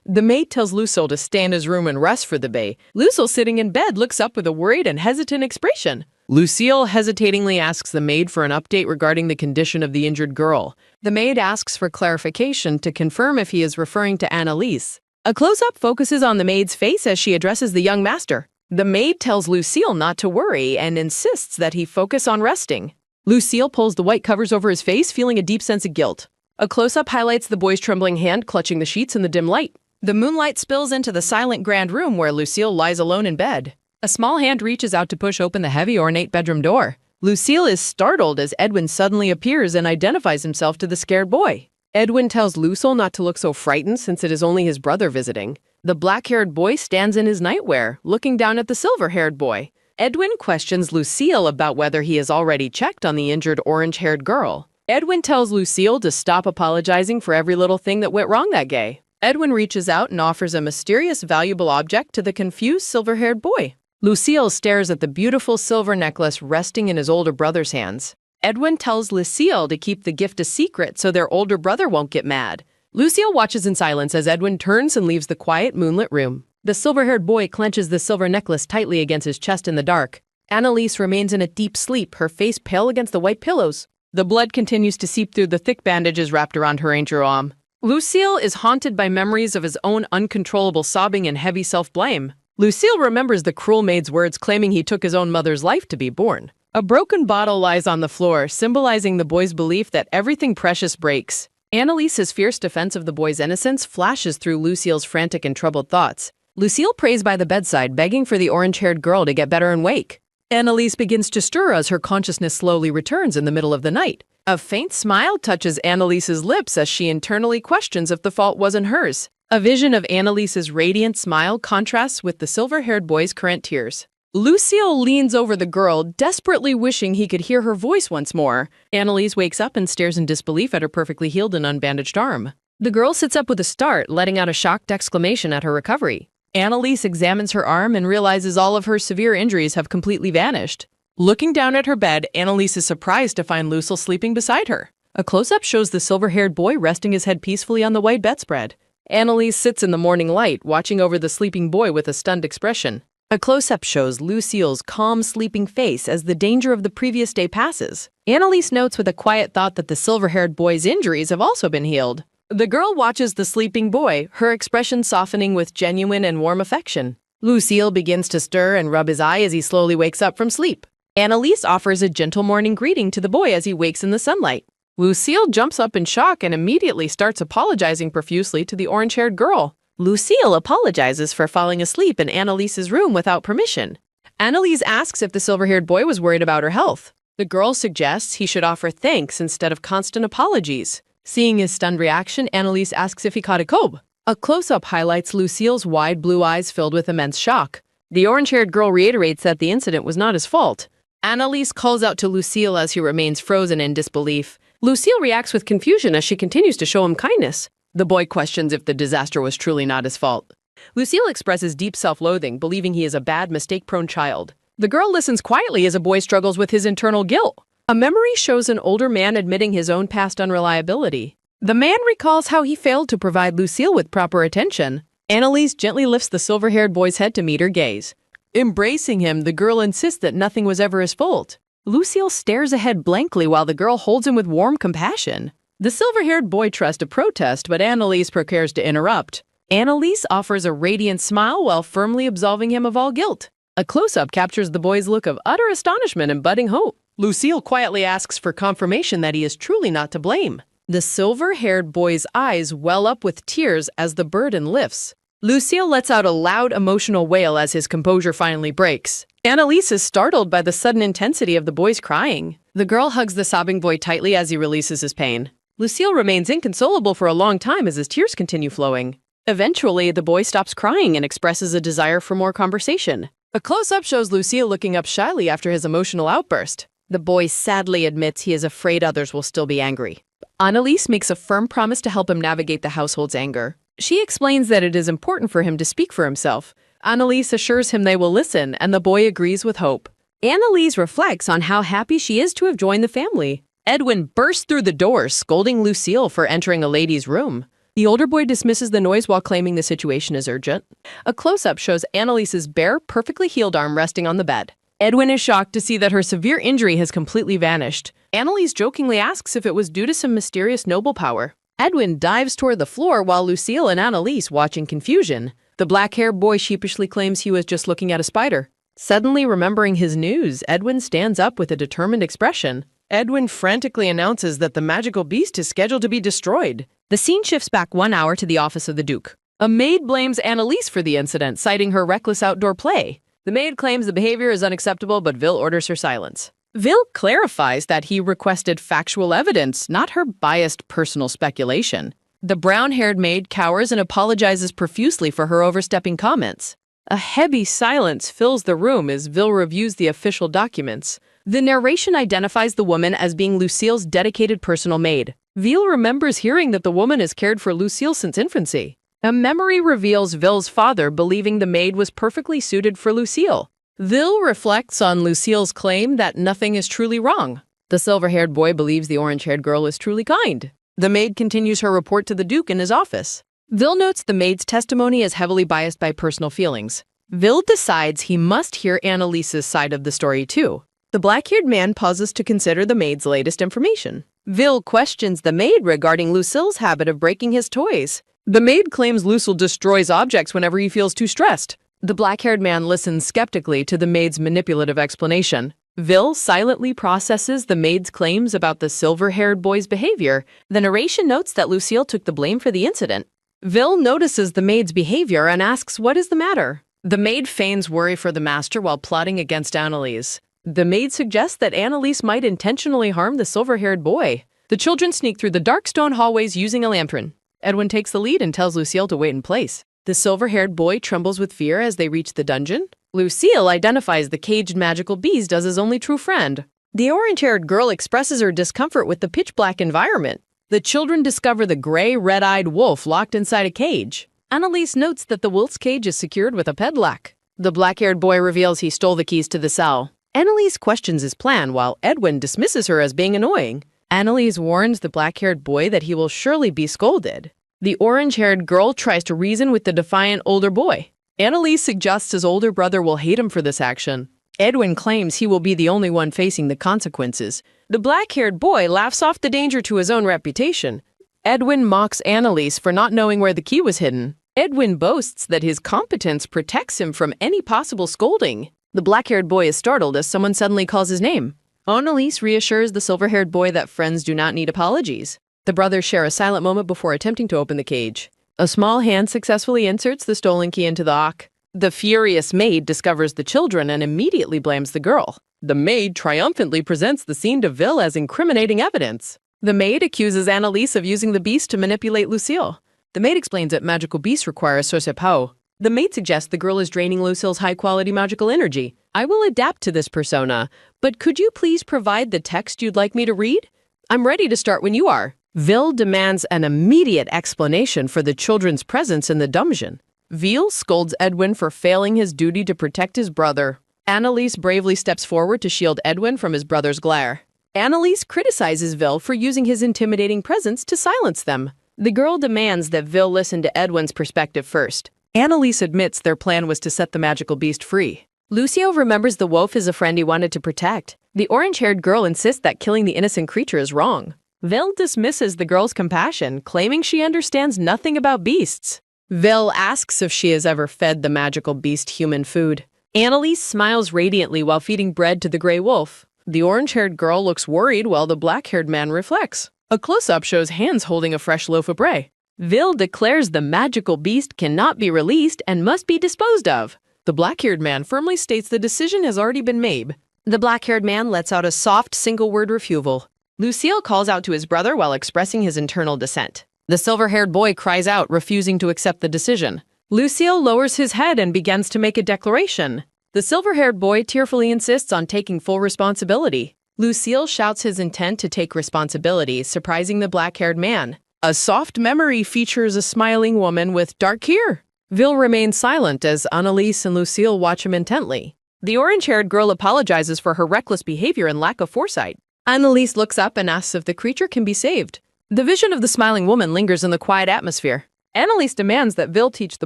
The maid tells Lucille to stay in his room and rest for the day. Lucille, sitting in bed, looks up with a worried and hesitant expression. Lucille hesitatingly asks the maid for an update regarding the condition of the injured girl. The maid asks for clarification to confirm if he is referring to Annalise. A close-up focuses on the maid's face as she addresses the young master. The maid tells Lucille not to worry and insists that he focus on resting. Lucille pulls the white covers over his face, feeling a deep sense of guilt. A close-up highlights the boy's trembling hand clutching the sheets in the dim light. The moonlight spills into the silent grand room where Lucille lies alone in bed. A small hand reaches out to push open the heavy, ornate bedroom door. Lucille is startled as Edwin suddenly appears and identifies himself to the scared boy. Edwin tells Lucille not to look so frightened since it is only his brother visiting. The black-haired boy stands in his nightwear, looking down at the silver-haired boy. Edwin questions Lucille about whether he has already checked on the injured orange-haired girl. Edwin tells Lucille to stop apologizing for every little thing that went wrong that day. Edwin reaches out and offers a mysterious, valuable object to the confused silver-haired boy. Lucille stares at the beautiful silver necklace resting in his older brother's hands. Edwin tells Lucille to keep the gift a secret so their older brother won't get mad. Lucille watches in silence as Edwin turns and leaves the quiet, moonlit room. The silver-haired boy clenches the silver necklace tightly against his chest in the dark. Annalise remains in a deep sleep, her face pale against the white pillows. The blood continues to seep through the thick bandages wrapped around her angel arm. Lucille is haunted by memories of his own uncontrollable sobbing and heavy self-blame. Lucille remembers the cruel maid's words claiming he took his own mother's life to be born. A broken bottle lies on the floor, symbolizing the boy's belief that everything precious breaks. Annalise's fierce defense of the boy's innocence flashes through Lucille's frantic and troubled thoughts. Lucille prays by the bedside, begging for the orange-haired girl to get better and wake. Annalise begins to stir as her consciousness slowly returns in the middle of the night. A faint smile touches Annalise's lips as she internally questions if the fault wasn't hers. A vision of Annalise's radiant smile contrasts with the silver-haired boy's current tears. Lucille leans over the girl, desperately wishing he could hear her voice once more. Annalise wakes up and stares in disbelief at her perfectly healed and unbandaged arm. The girl sits up with a start, letting out a shocked exclamation at her recovery. Annalise examines her arm and realizes all of her severe injuries have completely vanished. Looking down at her bed, Annalise is surprised to find Lucille sleeping beside her. A close-up shows the silver-haired boy resting his head peacefully on the white bedspread. Annalise sits in the morning light, watching over the sleeping boy with a stunned expression. A close-up shows Lucille's calm, sleeping face as the danger of the previous day passes. Annalise notes with a quiet thought that the silver-haired boy's injuries have also been healed. The girl watches the sleeping boy, her expression softening with genuine and warm affection. Lucille begins to stir and rub his eye as he slowly wakes up from sleep. Annalise offers a gentle morning greeting to the boy as he wakes in the sunlight. Lucille jumps up in shock and immediately starts apologizing profusely to the orange-haired girl. Lucille apologizes for falling asleep in Annalise's room without permission. Annalise asks if the silver-haired boy was worried about her health. The girl suggests he should offer thanks instead of constant apologies. Seeing his stunned reaction, Annalise asks if he caught a cold. A close-up highlights Lucille's wide blue eyes filled with immense shock. The orange-haired girl reiterates that the incident was not his fault. Annalise calls out to Lucille as he remains frozen in disbelief. Lucille reacts with confusion as she continues to show him kindness. The boy questions if the disaster was truly not his fault. Lucille expresses deep self-loathing, believing he is a bad, mistake-prone child. The girl listens quietly as a boy struggles with his internal guilt. A memory shows an older man admitting his own past unreliability. The man recalls how he failed to provide Lucille with proper attention. Annalise gently lifts the silver-haired boy's head to meet her gaze. Embracing him, the girl insists that nothing was ever his fault. Lucille stares ahead blankly while the girl holds him with warm compassion. The silver-haired boy tries to protest, but Annalise prepares to interrupt. Annalise offers a radiant smile while firmly absolving him of all guilt. A close-up captures the boy's look of utter astonishment and budding hope. Lucille quietly asks for confirmation that he is truly not to blame. The silver-haired boy's eyes well up with tears as the burden lifts. Lucille lets out a loud, emotional wail as his composure finally breaks. Annalise is startled by the sudden intensity of the boy's crying. The girl hugs the sobbing boy tightly as he releases his pain. Lucille remains inconsolable for a long time as his tears continue flowing. Eventually, the boy stops crying and expresses a desire for more conversation. A close-up shows Lucille looking up shyly after his emotional outburst. The boy sadly admits he is afraid others will still be angry. Annalise makes a firm promise to help him navigate the household's anger. She explains that it is important for him to speak for himself. Annalise assures him they will listen, and the boy agrees with hope. Annalise reflects on how happy she is to have joined the family. Edwin bursts through the door, scolding Lucille for entering a lady's room. The older boy dismisses the noise while claiming the situation is urgent. A close-up shows Annalise's bare, perfectly healed arm resting on the bed. Edwin is shocked to see that her severe injury has completely vanished. Annalise jokingly asks if it was due to some mysterious noble power. Edwin dives toward the floor while Lucille and Annalise watch in confusion. The black-haired boy sheepishly claims he was just looking at a spider. Suddenly remembering his news, Edwin stands up with a determined expression. Edwin frantically announces that the magical beast is scheduled to be destroyed. The scene shifts back 1 hour to the office of the Duke. A maid blames Annalise for the incident, citing her reckless outdoor play. The maid claims the behavior is unacceptable, but Vil orders her silence. Vil clarifies that he requested factual evidence, not her biased personal speculation. The brown-haired maid cowers and apologizes profusely for her overstepping comments. A heavy silence fills the room as Vil reviews the official documents. The narration identifies the woman as being Lucille's dedicated personal maid. Vil remembers hearing that the woman has cared for Lucille since infancy. A memory reveals Vil's father believing the maid was perfectly suited for Lucille. Vil reflects on Lucille's claim that nothing is truly wrong. The silver-haired boy believes the orange-haired girl is truly kind. The maid continues her report to the Duke in his office. Vil notes the maid's testimony is heavily biased by personal feelings. Vil decides he must hear Annalise's side of the story too. The black-haired man pauses to consider the maid's latest information. Vil questions the maid regarding Lucille's habit of breaking his toys. The maid claims Lucille destroys objects whenever he feels too stressed. The black-haired man listens skeptically to the maid's manipulative explanation. Vil silently processes the maid's claims about the silver-haired boy's behavior. The narration notes that Lucille took the blame for the incident. Vil notices the maid's behavior and asks what is the matter. The maid feigns worry for the master while plotting against Annalise. The maid suggests that Annalise might intentionally harm the silver-haired boy. The children sneak through the dark stone hallways using a lantern. Edwin takes the lead and tells Lucille to wait in place. The silver-haired boy trembles with fear as they reach the dungeon. Lucille identifies the caged magical beast as his only true friend. The orange-haired girl expresses her discomfort with the pitch-black environment. The children discover the gray, red-eyed wolf locked inside a cage. Annalise notes that the wolf's cage is secured with a padlock. The black-haired boy reveals he stole the keys to the cell. Annalise questions his plan while Edwin dismisses her as being annoying. Annalise warns the black-haired boy that he will surely be scolded. The orange-haired girl tries to reason with the defiant older boy. Annalise suggests his older brother will hate him for this action. Edwin claims he will be the only one facing the consequences. The black-haired boy laughs off the danger to his own reputation. Edwin mocks Annalise for not knowing where the key was hidden. Edwin boasts that his competence protects him from any possible scolding. The black-haired boy is startled as someone suddenly calls his name. Annalise reassures the silver-haired boy that friends do not need apologies. The brothers share a silent moment before attempting to open the cage. A small hand successfully inserts the stolen key into the lock. The furious maid discovers the children and immediately blames the girl. The maid triumphantly presents the scene to Vil as incriminating evidence. The maid accuses Annalise of using the beast to manipulate Lucille. The maid explains that magical beasts require a source of power. The maid suggests the girl is draining Lucille's high-quality magical energy. I will adapt to this persona, but could you please provide the text you'd like me to read? I'm ready to start when you are. Vil demands an immediate explanation for the children's presence in the dungeon. Vil scolds Edwin for failing his duty to protect his brother. Annalise bravely steps forward to shield Edwin from his brother's glare. Annalise criticizes Vil for using his intimidating presence to silence them. The girl demands that Vil listen to Edwin's perspective first. Annalise admits their plan was to set the magical beast free. Lucio remembers the wolf is a friend he wanted to protect. The orange-haired girl insists that killing the innocent creature is wrong. Vil dismisses the girl's compassion, claiming she understands nothing about beasts. Vil asks if she has ever fed the magical beast human food. Annalise smiles radiantly while feeding bread to the gray wolf. The orange-haired girl looks worried while the black-haired man reflects. A close-up shows hands holding a fresh loaf of bread. Vil declares the magical beast cannot be released and must be disposed of. The black-haired man firmly states the decision has already been made. The black-haired man lets out a soft single-word refusal. Lucille calls out to his brother while expressing his internal dissent. The silver-haired boy cries out, refusing to accept the decision. Lucille lowers his head and begins to make a declaration. The silver-haired boy tearfully insists on taking full responsibility. Lucille shouts his intent to take responsibility, surprising the black-haired man. A soft memory features a smiling woman with dark hair. Vil remains silent as Annalise and Lucille watch him intently. The orange-haired girl apologizes for her reckless behavior and lack of foresight. Annalise looks up and asks if the creature can be saved. The vision of the smiling woman lingers in the quiet atmosphere. Annalise demands that Vil teach the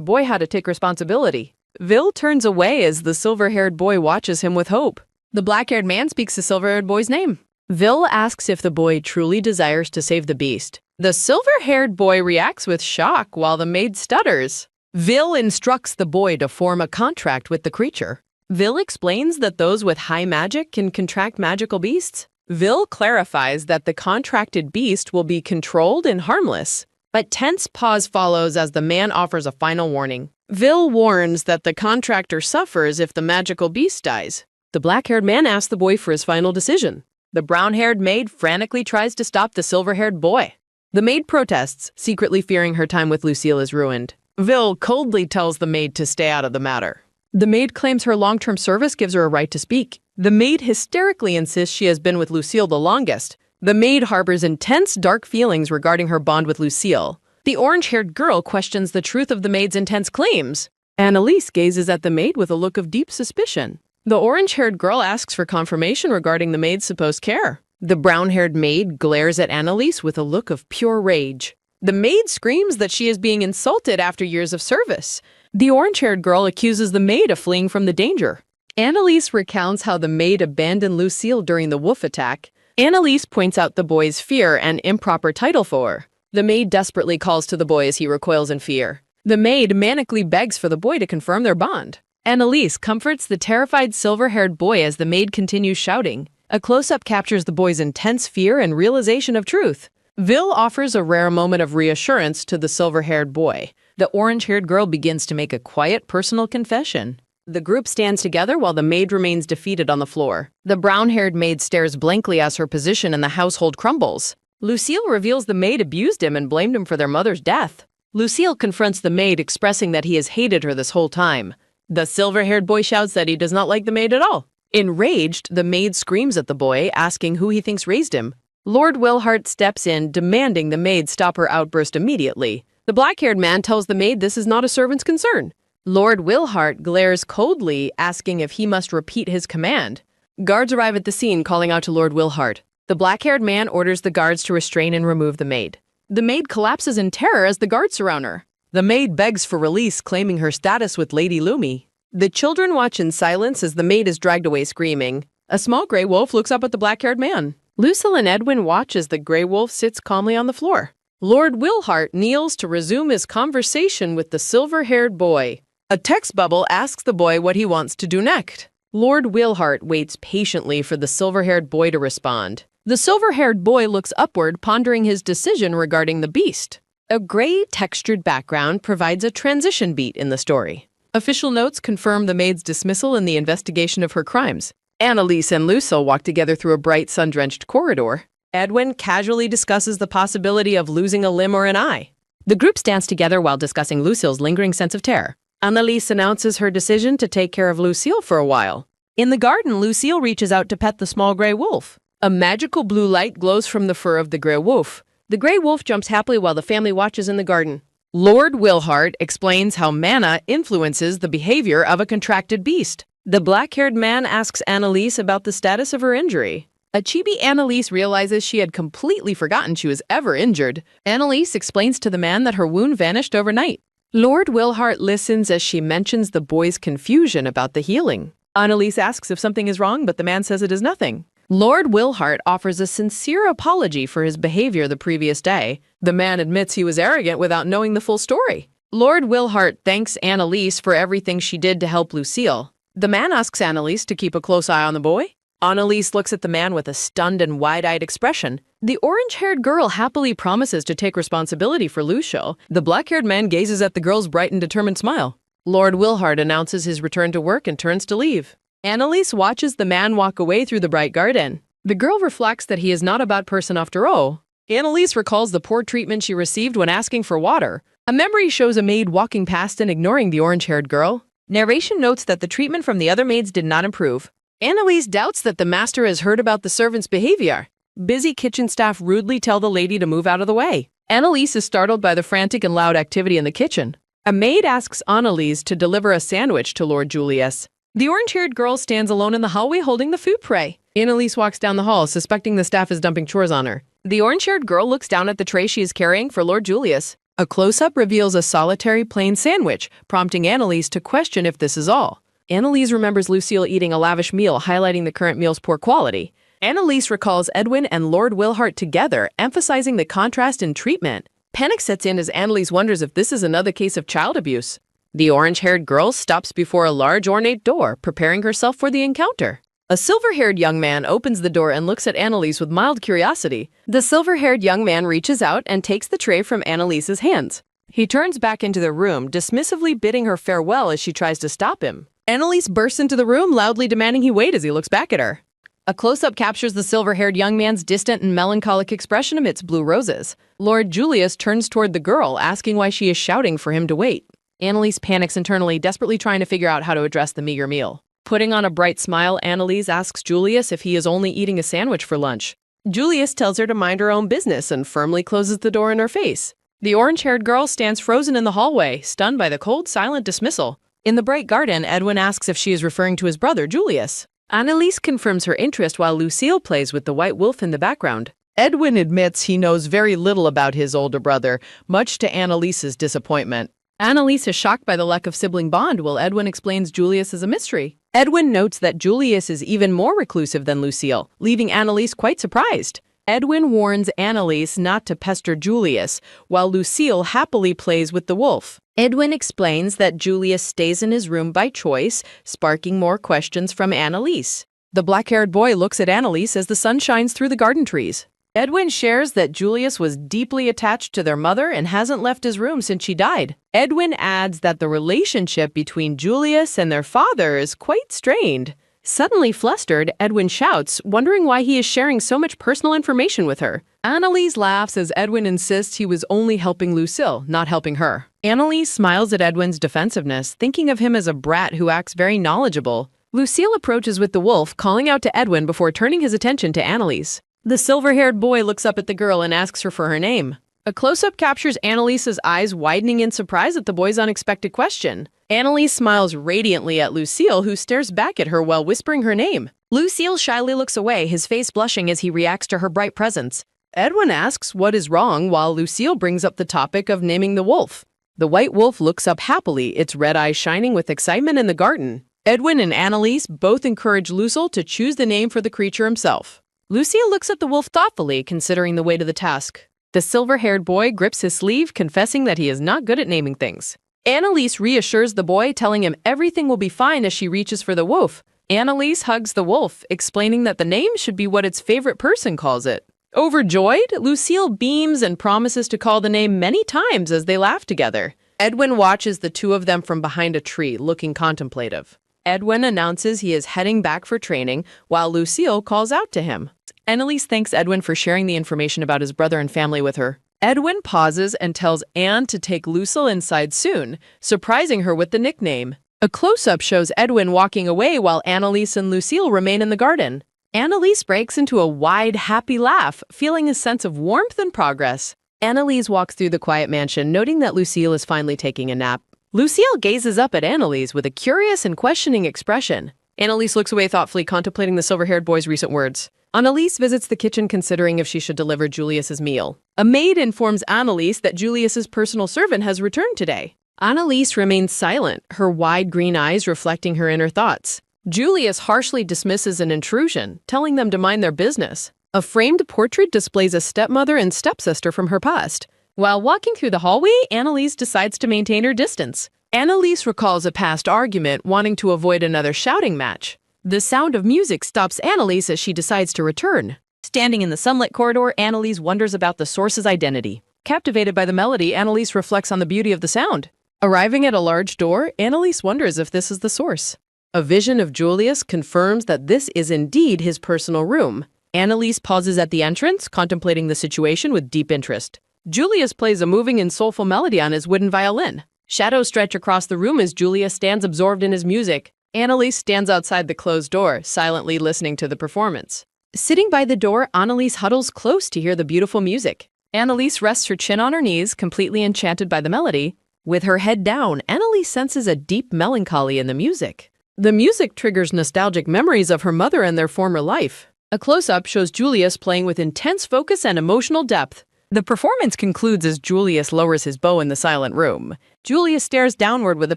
boy how to take responsibility. Vil turns away as the silver-haired boy watches him with hope. The black-haired man speaks the silver-haired boy's name. Vil asks if the boy truly desires to save the beast. The silver-haired boy reacts with shock while the maid stutters. Vil instructs the boy to form a contract with the creature. Vil explains that those with high magic can contract magical beasts. Vil clarifies that the contracted beast will be controlled and harmless. But tense pause follows as the man offers a final warning. Vil warns that the contractor suffers if the magical beast dies. The black-haired man asks the boy for his final decision. The brown-haired maid frantically tries to stop the silver-haired boy. The maid protests, secretly fearing her time with Lucille is ruined. Vil coldly tells the maid to stay out of the matter. The maid claims her long-term service gives her a right to speak. The maid hysterically insists she has been with Lucille the longest. The maid harbors intense, dark feelings regarding her bond with Lucille. The orange-haired girl questions the truth of the maid's intense claims. Annalise gazes at the maid with a look of deep suspicion. The orange-haired girl asks for confirmation regarding the maid's supposed care. The brown-haired maid glares at Annalise with a look of pure rage. The maid screams that she is being insulted after years of service. The orange-haired girl accuses the maid of fleeing from the danger. Annalise recounts how the maid abandoned Lucille during the wolf attack. Annalise points out the boy's fear and improper title for her. The maid desperately calls to the boy as he recoils in fear. The maid manically begs for the boy to confirm their bond. Annalise comforts the terrified silver-haired boy as the maid continues shouting. A close-up captures the boy's intense fear and realization of truth. Vil offers a rare moment of reassurance to the silver-haired boy. The orange-haired girl begins to make a quiet personal confession. The group stands together while the maid remains defeated on the floor. The brown-haired maid stares blankly as her position in the household crumbles. Lucille reveals the maid abused him and blamed him for their mother's death. Lucille confronts the maid, expressing that he has hated her this whole time. The silver-haired boy shouts that he does not like the maid at all. Enraged, the maid screams at the boy, asking who he thinks raised him. Lord Wilhart steps in, demanding the maid stop her outburst immediately. The black-haired man tells the maid this is not a servant's concern. Lord Wilhart glares coldly, asking if he must repeat his command. Guards arrive at the scene, calling out to Lord Wilhart. The black-haired man orders the guards to restrain and remove the maid. The maid collapses in terror as the guards surround her. The maid begs for release, claiming her status with Lady Lumi. The children watch in silence as the maid is dragged away screaming. A small gray wolf looks up at the black-haired man. Lucille and Edwin watch as the gray wolf sits calmly on the floor. Lord Wilhart kneels to resume his conversation with the silver-haired boy. A text bubble asks the boy what he wants to do next. Lord Wilhart waits patiently for the silver-haired boy to respond. The silver-haired boy looks upward, pondering his decision regarding the beast. A gray, textured background provides a transition beat in the story. Official notes confirm the maid's dismissal in the investigation of her crimes. Annalise and Lucille walk together through a bright, sun-drenched corridor. Edwin casually discusses the possibility of losing a limb or an eye. The group stands together while discussing Lucille's lingering sense of terror. Annalise announces her decision to take care of Lucille for a while. In the garden, Lucille reaches out to pet the small gray wolf. A magical blue light glows from the fur of the gray wolf. The gray wolf jumps happily while the family watches in the garden. Lord Wilhart explains how mana influences the behavior of a contracted beast. The black-haired man asks Annalise about the status of her injury. A chibi Annalise realizes she had completely forgotten she was ever injured. Annalise explains to the man that her wound vanished overnight. Lord Wilhart listens as she mentions the boy's confusion about the healing. Annalise asks if something is wrong, but the man says it is nothing. Lord Wilhart offers a sincere apology for his behavior the previous day. The man admits he was arrogant without knowing the full story. Lord Wilhart thanks Annalise for everything she did to help Lucille. The man asks Annalise to keep a close eye on the boy. Annalise looks at the man with a stunned and wide-eyed expression. The orange-haired girl happily promises to take responsibility for Lucille. The black-haired man gazes at the girl's bright and determined smile. Lord Wilhart announces his return to work and turns to leave. Annalise watches the man walk away through the bright garden. The girl reflects that he is not a bad person after all. Annalise recalls the poor treatment she received when asking for water. A memory shows a maid walking past and ignoring the orange-haired girl. Narration notes that the treatment from the other maids did not improve. Annalise doubts that the master has heard about the servant's behavior. Busy kitchen staff rudely tell the lady to move out of the way. Annalise is startled by the frantic and loud activity in the kitchen. A maid asks Annalise to deliver a sandwich to Lord Julius. The orange-haired girl stands alone in the hallway holding the food tray. Annalise walks down the hall, suspecting the staff is dumping chores on her. The orange-haired girl looks down at the tray she is carrying for Lord Julius. A close-up reveals a solitary plain sandwich, prompting Annalise to question if this is all. Annalise remembers Lucille eating a lavish meal, highlighting the current meal's poor quality. Annalise recalls Edwin and Lord Wilhart together, emphasizing the contrast in treatment. Panic sets in as Annalise wonders if this is another case of child abuse. The orange-haired girl stops before a large ornate door, preparing herself for the encounter. A silver-haired young man opens the door and looks at Annalise with mild curiosity. The silver-haired young man reaches out and takes the tray from Annalise's hands. He turns back into the room, dismissively bidding her farewell as she tries to stop him. Annalise bursts into the room, loudly demanding he wait as he looks back at her. A close-up captures the silver-haired young man's distant and melancholic expression amidst blue roses. Lord Julius turns toward the girl, asking why she is shouting for him to wait. Annalise panics internally, desperately trying to figure out how to address the meager meal. Putting on a bright smile, Annalise asks Julius if he is only eating a sandwich for lunch. Julius tells her to mind her own business and firmly closes the door in her face. The orange-haired girl stands frozen in the hallway, stunned by the cold, silent dismissal. In the bright garden, Edwin asks if she is referring to his brother, Julius. Annalise confirms her interest while Lucille plays with the white wolf in the background. Edwin admits he knows very little about his older brother, much to Annalise's disappointment. Annalise is shocked by the lack of sibling bond, while Edwin explains Julius is a mystery. Edwin notes that Julius is even more reclusive than Lucille, leaving Annalise quite surprised. Edwin warns Annalise not to pester Julius, while Lucille happily plays with the wolf. Edwin explains that Julius stays in his room by choice, sparking more questions from Annalise. The black-haired boy looks at Annalise as the sun shines through the garden trees. Edwin shares that Julius was deeply attached to their mother and hasn't left his room since she died. Edwin adds that the relationship between Julius and their father is quite strained. Suddenly flustered, Edwin shouts, wondering why he is sharing so much personal information with her. Annalise laughs as Edwin insists he was only helping Lucille, not helping her. Annalise smiles at Edwin's defensiveness, thinking of him as a brat who acts very knowledgeable. Lucille approaches with the wolf, calling out to Edwin before turning his attention to Annalise. The silver-haired boy looks up at the girl and asks her for her name. A close-up captures Annalise's eyes widening in surprise at the boy's unexpected question. Annalise smiles radiantly at Lucille, who stares back at her while whispering her name. Lucille shyly looks away, his face blushing as he reacts to her bright presence. Edwin asks what is wrong, while Lucille brings up the topic of naming the wolf. The white wolf looks up happily, its red eyes shining with excitement in the garden. Edwin and Annalise both encourage Lucille to choose the name for the creature himself. Lucille looks at the wolf thoughtfully, considering the weight of the task. The silver-haired boy grips his sleeve, confessing that he is not good at naming things. Annalise reassures the boy, telling him everything will be fine as she reaches for the wolf. Annalise hugs the wolf, explaining that the name should be what its favorite person calls it. Overjoyed, Lucille beams and promises to call the name many times as they laugh together. Edwin watches the two of them from behind a tree, looking contemplative. Edwin announces he is heading back for training, while Lucille calls out to him. Annalise thanks Edwin for sharing the information about his brother and family with her. Edwin pauses and tells Anne to take Lucille inside soon, surprising her with the nickname. A close-up shows Edwin walking away while Annalise and Lucille remain in the garden. Annalise breaks into a wide, happy laugh, feeling a sense of warmth and progress. Annalise walks through the quiet mansion, noting that Lucille is finally taking a nap. Lucille gazes up at Annalise with a curious and questioning expression. Annalise looks away thoughtfully, contemplating the silver-haired boy's recent words. Annalise visits the kitchen, considering if she should deliver Julius's meal. A maid informs Annalise that Julius's personal servant has returned today. Annalise remains silent, her wide green eyes reflecting her inner thoughts. Julius harshly dismisses an intrusion, telling them to mind their business. A framed portrait displays a stepmother and stepsister from her past. While walking through the hallway, Annalise decides to maintain her distance. Annalise recalls a past argument, wanting to avoid another shouting match. The sound of music stops Annalise as she decides to return. Standing in the sunlit corridor, Annalise wonders about the source's identity. Captivated by the melody, Annalise reflects on the beauty of the sound. Arriving at a large door, Annalise wonders if this is the source. A vision of Julius confirms that this is indeed his personal room. Annalise pauses at the entrance, contemplating the situation with deep interest. Julius plays a moving and soulful melody on his wooden violin. Shadows stretch across the room as Julius stands absorbed in his music. Annalise stands outside the closed door, silently listening to the performance. Sitting by the door, Annalise huddles close to hear the beautiful music. Annalise rests her chin on her knees, completely enchanted by the melody. With her head down, Annalise senses a deep melancholy in the music. The music triggers nostalgic memories of her mother and their former life. A close-up shows Julius playing with intense focus and emotional depth. The performance concludes as Julius lowers his bow in the silent room. Julius stares downward with a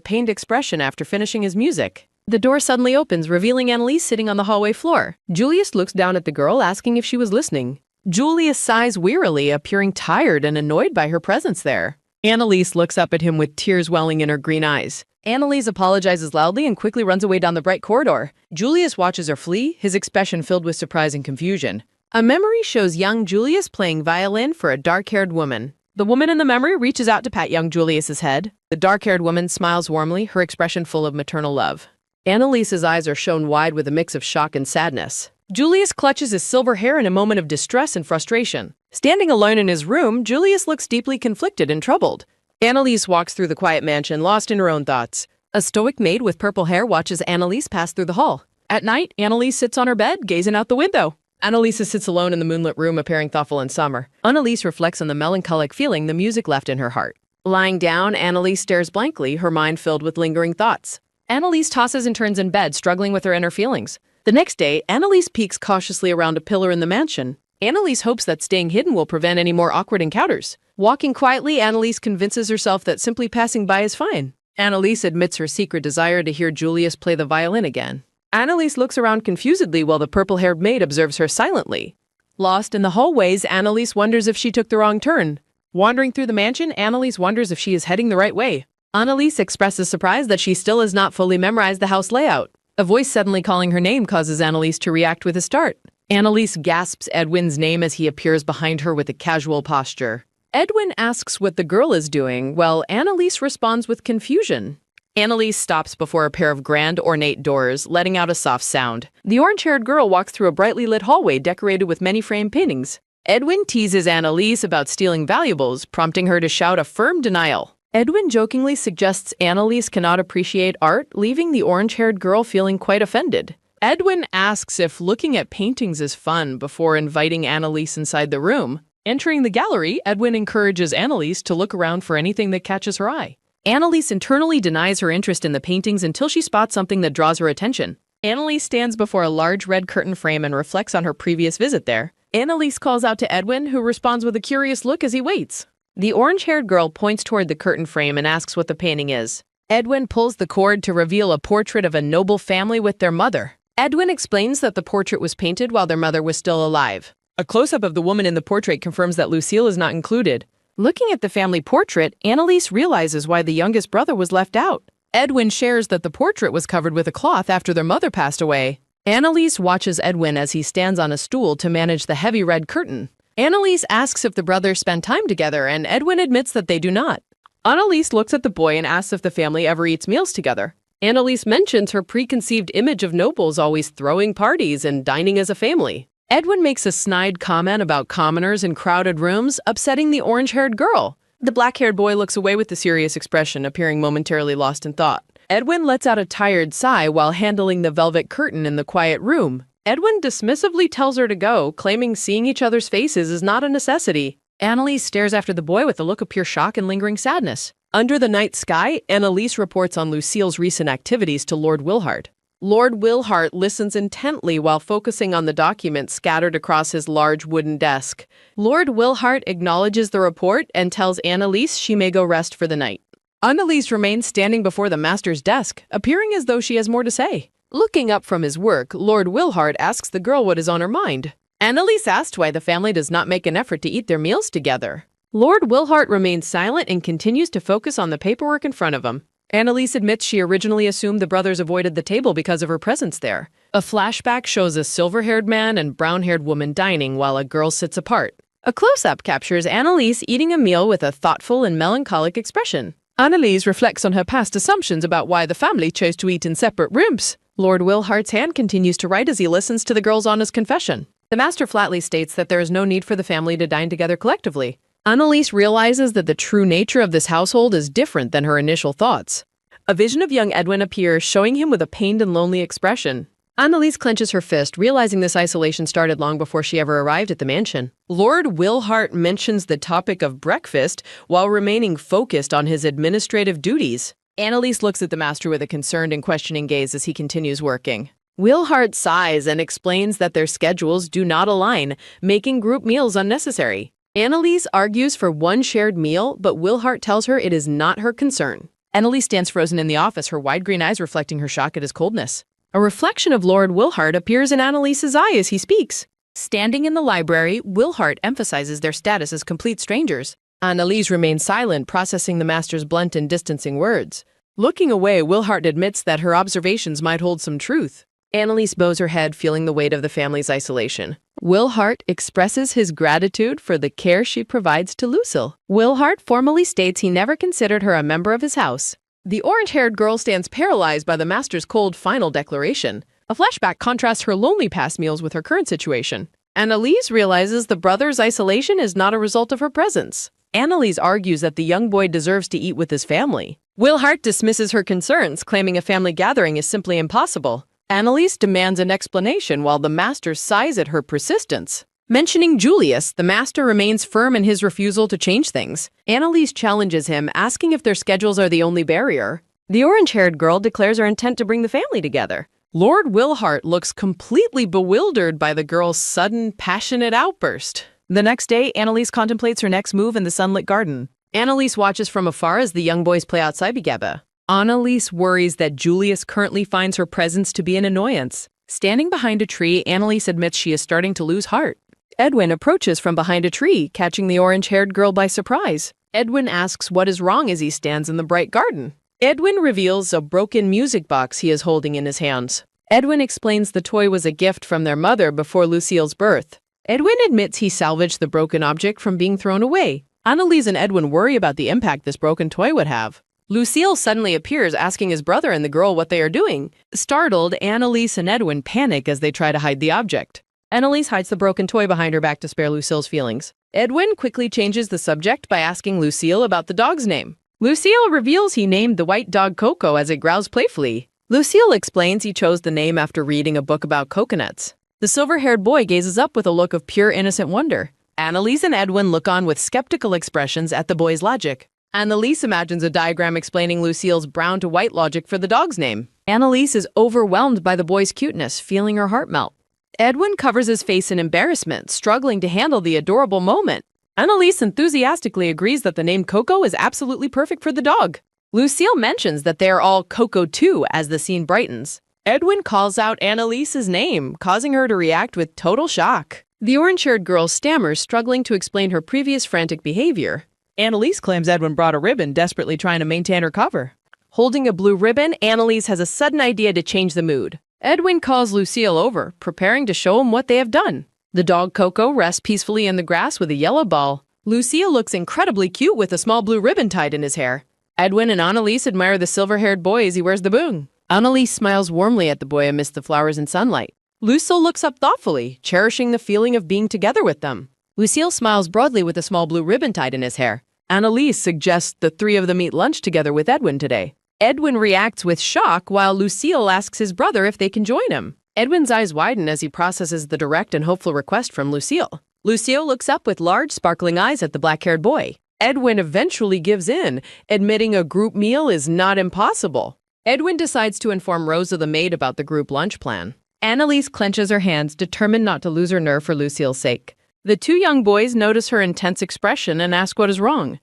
pained expression after finishing his music. The door suddenly opens, revealing Annalise sitting on the hallway floor. Julius looks down at the girl, asking if she was listening. Julius sighs wearily, appearing tired and annoyed by her presence there. Annalise looks up at him with tears welling in her green eyes. Annalise apologizes loudly and quickly runs away down the bright corridor. Julius watches her flee, his expression filled with surprise and confusion. A memory shows young Julius playing violin for a dark-haired woman. The woman in the memory reaches out to pat young Julius's head. The dark-haired woman smiles warmly, her expression full of maternal love. Annalise's eyes are shown wide with a mix of shock and sadness. Julius clutches his silver hair in a moment of distress and frustration. Standing alone in his room, Julius looks deeply conflicted and troubled. Annalise walks through the quiet mansion, lost in her own thoughts. A stoic maid with purple hair watches Annalise pass through the hall. At night, Annalise sits on her bed, gazing out the window. Annalise sits alone in the moonlit room, appearing thoughtful and somber. Annalise reflects on the melancholic feeling the music left in her heart. Lying down, Annalise stares blankly, her mind filled with lingering thoughts. Annalise tosses and turns in bed, struggling with her inner feelings. The next day, Annalise peeks cautiously around a pillar in the mansion. Annalise hopes that staying hidden will prevent any more awkward encounters. Walking quietly, Annalise convinces herself that simply passing by is fine. Annalise admits her secret desire to hear Julius play the violin again. Annalise looks around confusedly while the purple-haired maid observes her silently. Lost in the hallways, Annalise wonders if she took the wrong turn. Wandering through the mansion, Annalise wonders if she is heading the right way. Annalise expresses surprise that she still has not fully memorized the house layout. A voice suddenly calling her name causes Annalise to react with a start. Annalise gasps Edwin's name as he appears behind her with a casual posture. Edwin asks what the girl is doing, while Annalise responds with confusion. Annalise stops before a pair of grand, ornate doors, letting out a soft sound. The orange-haired girl walks through a brightly lit hallway decorated with many framed paintings. Edwin teases Annalise about stealing valuables, prompting her to shout a firm denial. Edwin jokingly suggests Annalise cannot appreciate art, leaving the orange-haired girl feeling quite offended. Edwin asks if looking at paintings is fun before inviting Annalise inside the room. Entering the gallery, Edwin encourages Annalise to look around for anything that catches her eye. Annalise internally denies her interest in the paintings until she spots something that draws her attention. Annalise stands before a large red curtain frame and reflects on her previous visit there. Annalise calls out to Edwin, who responds with a curious look as he waits. The orange-haired girl points toward the curtain frame and asks what the painting is. Edwin pulls the cord to reveal a portrait of a noble family with their mother. Edwin explains that the portrait was painted while their mother was still alive. A close-up of the woman in the portrait confirms that Lucille is not included. Looking at the family portrait, Annalise realizes why the youngest brother was left out. Edwin shares that the portrait was covered with a cloth after their mother passed away. Annalise watches Edwin as he stands on a stool to manage the heavy red curtain. Annalise asks if the brothers spend time together, and Edwin admits that they do not. Annalise looks at the boy and asks if the family ever eats meals together. Annalise mentions her preconceived image of nobles always throwing parties and dining as a family. Edwin makes a snide comment about commoners in crowded rooms, upsetting the orange-haired girl. The black-haired boy looks away with a serious expression, appearing momentarily lost in thought. Edwin lets out a tired sigh while handling the velvet curtain in the quiet room. Edwin dismissively tells her to go, claiming seeing each other's faces is not a necessity. Annalise stares after the boy with a look of pure shock and lingering sadness. Under the night sky, Annalise reports on Lucille's recent activities to Lord Wilhart. Lord Wilhart listens intently while focusing on the documents scattered across his large wooden desk. Lord Wilhart acknowledges the report and tells Annalise she may go rest for the night. Annalise remains standing before the master's desk, appearing as though she has more to say. Looking up from his work, Lord Wilhart asks the girl what is on her mind. Annalise asks why the family does not make an effort to eat their meals together. Lord Wilhart remains silent and continues to focus on the paperwork in front of him. Annalise admits she originally assumed the brothers avoided the table because of her presence there. A flashback shows a silver-haired man and brown-haired woman dining while a girl sits apart. A close-up captures Annalise eating a meal with a thoughtful and melancholic expression. Annalise reflects on her past assumptions about why the family chose to eat in separate rooms. Lord Wilhart's hand continues to write as he listens to the girl's honest confession. The master flatly states that there is no need for the family to dine together collectively. Annalise realizes that the true nature of this household is different than her initial thoughts. A vision of young Edwin appears, showing him with a pained and lonely expression. Annalise clenches her fist, realizing this isolation started long before she ever arrived at the mansion. Lord Wilhart mentions the topic of breakfast while remaining focused on his administrative duties. Annalise looks at the master with a concerned and questioning gaze as he continues working. Willhart sighs and explains that their schedules do not align, making group meals unnecessary. Annalise argues for one shared meal, but Willhart tells her it is not her concern. Annalise stands frozen in the office, her wide green eyes reflecting her shock at his coldness. A reflection of Lord Willhart appears in Annalise's eye as he speaks. Standing in the library, Willhart emphasizes their status as complete strangers. Annalise remains silent, processing the master's blunt and distancing words. Looking away, Willhart admits that her observations might hold some truth. Annalise bows her head, feeling the weight of the family's isolation. Willhart expresses his gratitude for the care she provides to Lucille. Willhart formally states he never considered her a member of his house. The orange-haired girl stands paralyzed by the master's cold final declaration. A flashback contrasts her lonely past meals with her current situation. Annalise realizes the brother's isolation is not a result of her presence. Annalise argues that the young boy deserves to eat with his family. Willhart dismisses her concerns, claiming a family gathering is simply impossible. Annalise demands an explanation while the master sighs at her persistence. Mentioning Julius, the master remains firm in his refusal to change things. Annalise challenges him, asking if their schedules are the only barrier. The orange-haired girl declares her intent to bring the family together. Lord Willhart looks completely bewildered by the girl's sudden, passionate outburst. The next day, Annalise contemplates her next move in the sunlit garden. Annalise watches from afar as the young boys play outside together. Annalise worries that Julius currently finds her presence to be an annoyance. Standing behind a tree, Annalise admits she is starting to lose heart. Edwin approaches from behind a tree, catching the orange-haired girl by surprise. Edwin asks what is wrong as he stands in the bright garden. Edwin reveals a broken music box he is holding in his hands. Edwin explains the toy was a gift from their mother before Lucille's birth. Edwin admits he salvaged the broken object from being thrown away. Annalise and Edwin worry about the impact this broken toy would have. Lucille suddenly appears, asking his brother and the girl what they are doing. Startled, Annalise and Edwin panic as they try to hide the object. Annalise hides the broken toy behind her back to spare Lucille's feelings. Edwin quickly changes the subject by asking Lucille about the dog's name. Lucille reveals he named the white dog Coco as it growls playfully. Lucille explains he chose the name after reading a book about coconuts. The silver-haired boy gazes up with a look of pure innocent wonder. Annalise and Edwin look on with skeptical expressions at the boy's logic. Annalise imagines a diagram explaining Lucille's brown to white logic for the dog's name. Annalise is overwhelmed by the boy's cuteness, feeling her heart melt. Edwin covers his face in embarrassment, struggling to handle the adorable moment. Annalise enthusiastically agrees that the name Coco is absolutely perfect for the dog. Lucille mentions that they are all Coco too as the scene brightens. Edwin calls out Annalise's name, causing her to react with total shock. The orange-haired girl stammers, struggling to explain her previous frantic behavior. Annalise claims Edwin brought a ribbon, desperately trying to maintain her cover. Holding a blue ribbon, Annalise has a sudden idea to change the mood. Edwin calls Lucille over, preparing to show him what they have done. The dog Coco rests peacefully in the grass with a yellow ball. Lucille looks incredibly cute with a small blue ribbon tied in his hair. Edwin and Annalise admire the silver-haired boy as he wears the boon. Annalise smiles warmly at the boy amidst the flowers and sunlight. Lucille looks up thoughtfully, cherishing the feeling of being together with them. Lucille smiles broadly with a small blue ribbon tied in his hair. Annalise suggests the three of them eat lunch together with Edwin today. Edwin reacts with shock while Lucille asks his brother if they can join him. Edwin's eyes widen as he processes the direct and hopeful request from Lucille. Lucille looks up with large, sparkling eyes at the black-haired boy. Edwin eventually gives in, admitting a group meal is not impossible. Edwin decides to inform Rosa the maid about the group lunch plan. Annalise clenches her hands, determined not to lose her nerve for Lucille's sake. The two young boys notice her intense expression and ask what is wrong.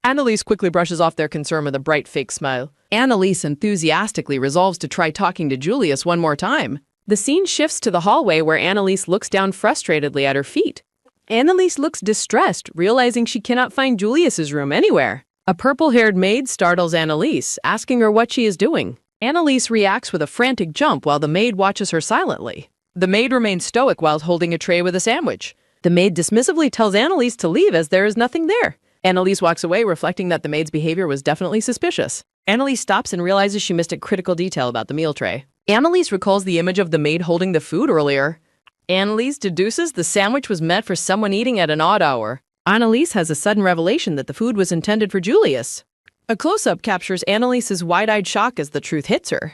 Annalise quickly brushes off their concern with a bright fake smile. Annalise enthusiastically resolves to try talking to Julius one more time. The scene shifts to the hallway where Annalise looks down frustratedly at her feet. Annalise looks distressed, realizing she cannot find Julius's room anywhere. A purple-haired maid startles Annalise, asking her what she is doing. Annalise reacts with a frantic jump while the maid watches her silently. The maid remains stoic while holding a tray with a sandwich. The maid dismissively tells Annalise to leave as there is nothing there. Annalise walks away, reflecting that the maid's behavior was definitely suspicious. Annalise stops and realizes she missed a critical detail about the meal tray. Annalise recalls the image of the maid holding the food earlier. Annalise deduces the sandwich was meant for someone eating at an odd hour. Annalise has a sudden revelation that the food was intended for Julius. A close-up captures Annalise's wide-eyed shock as the truth hits her.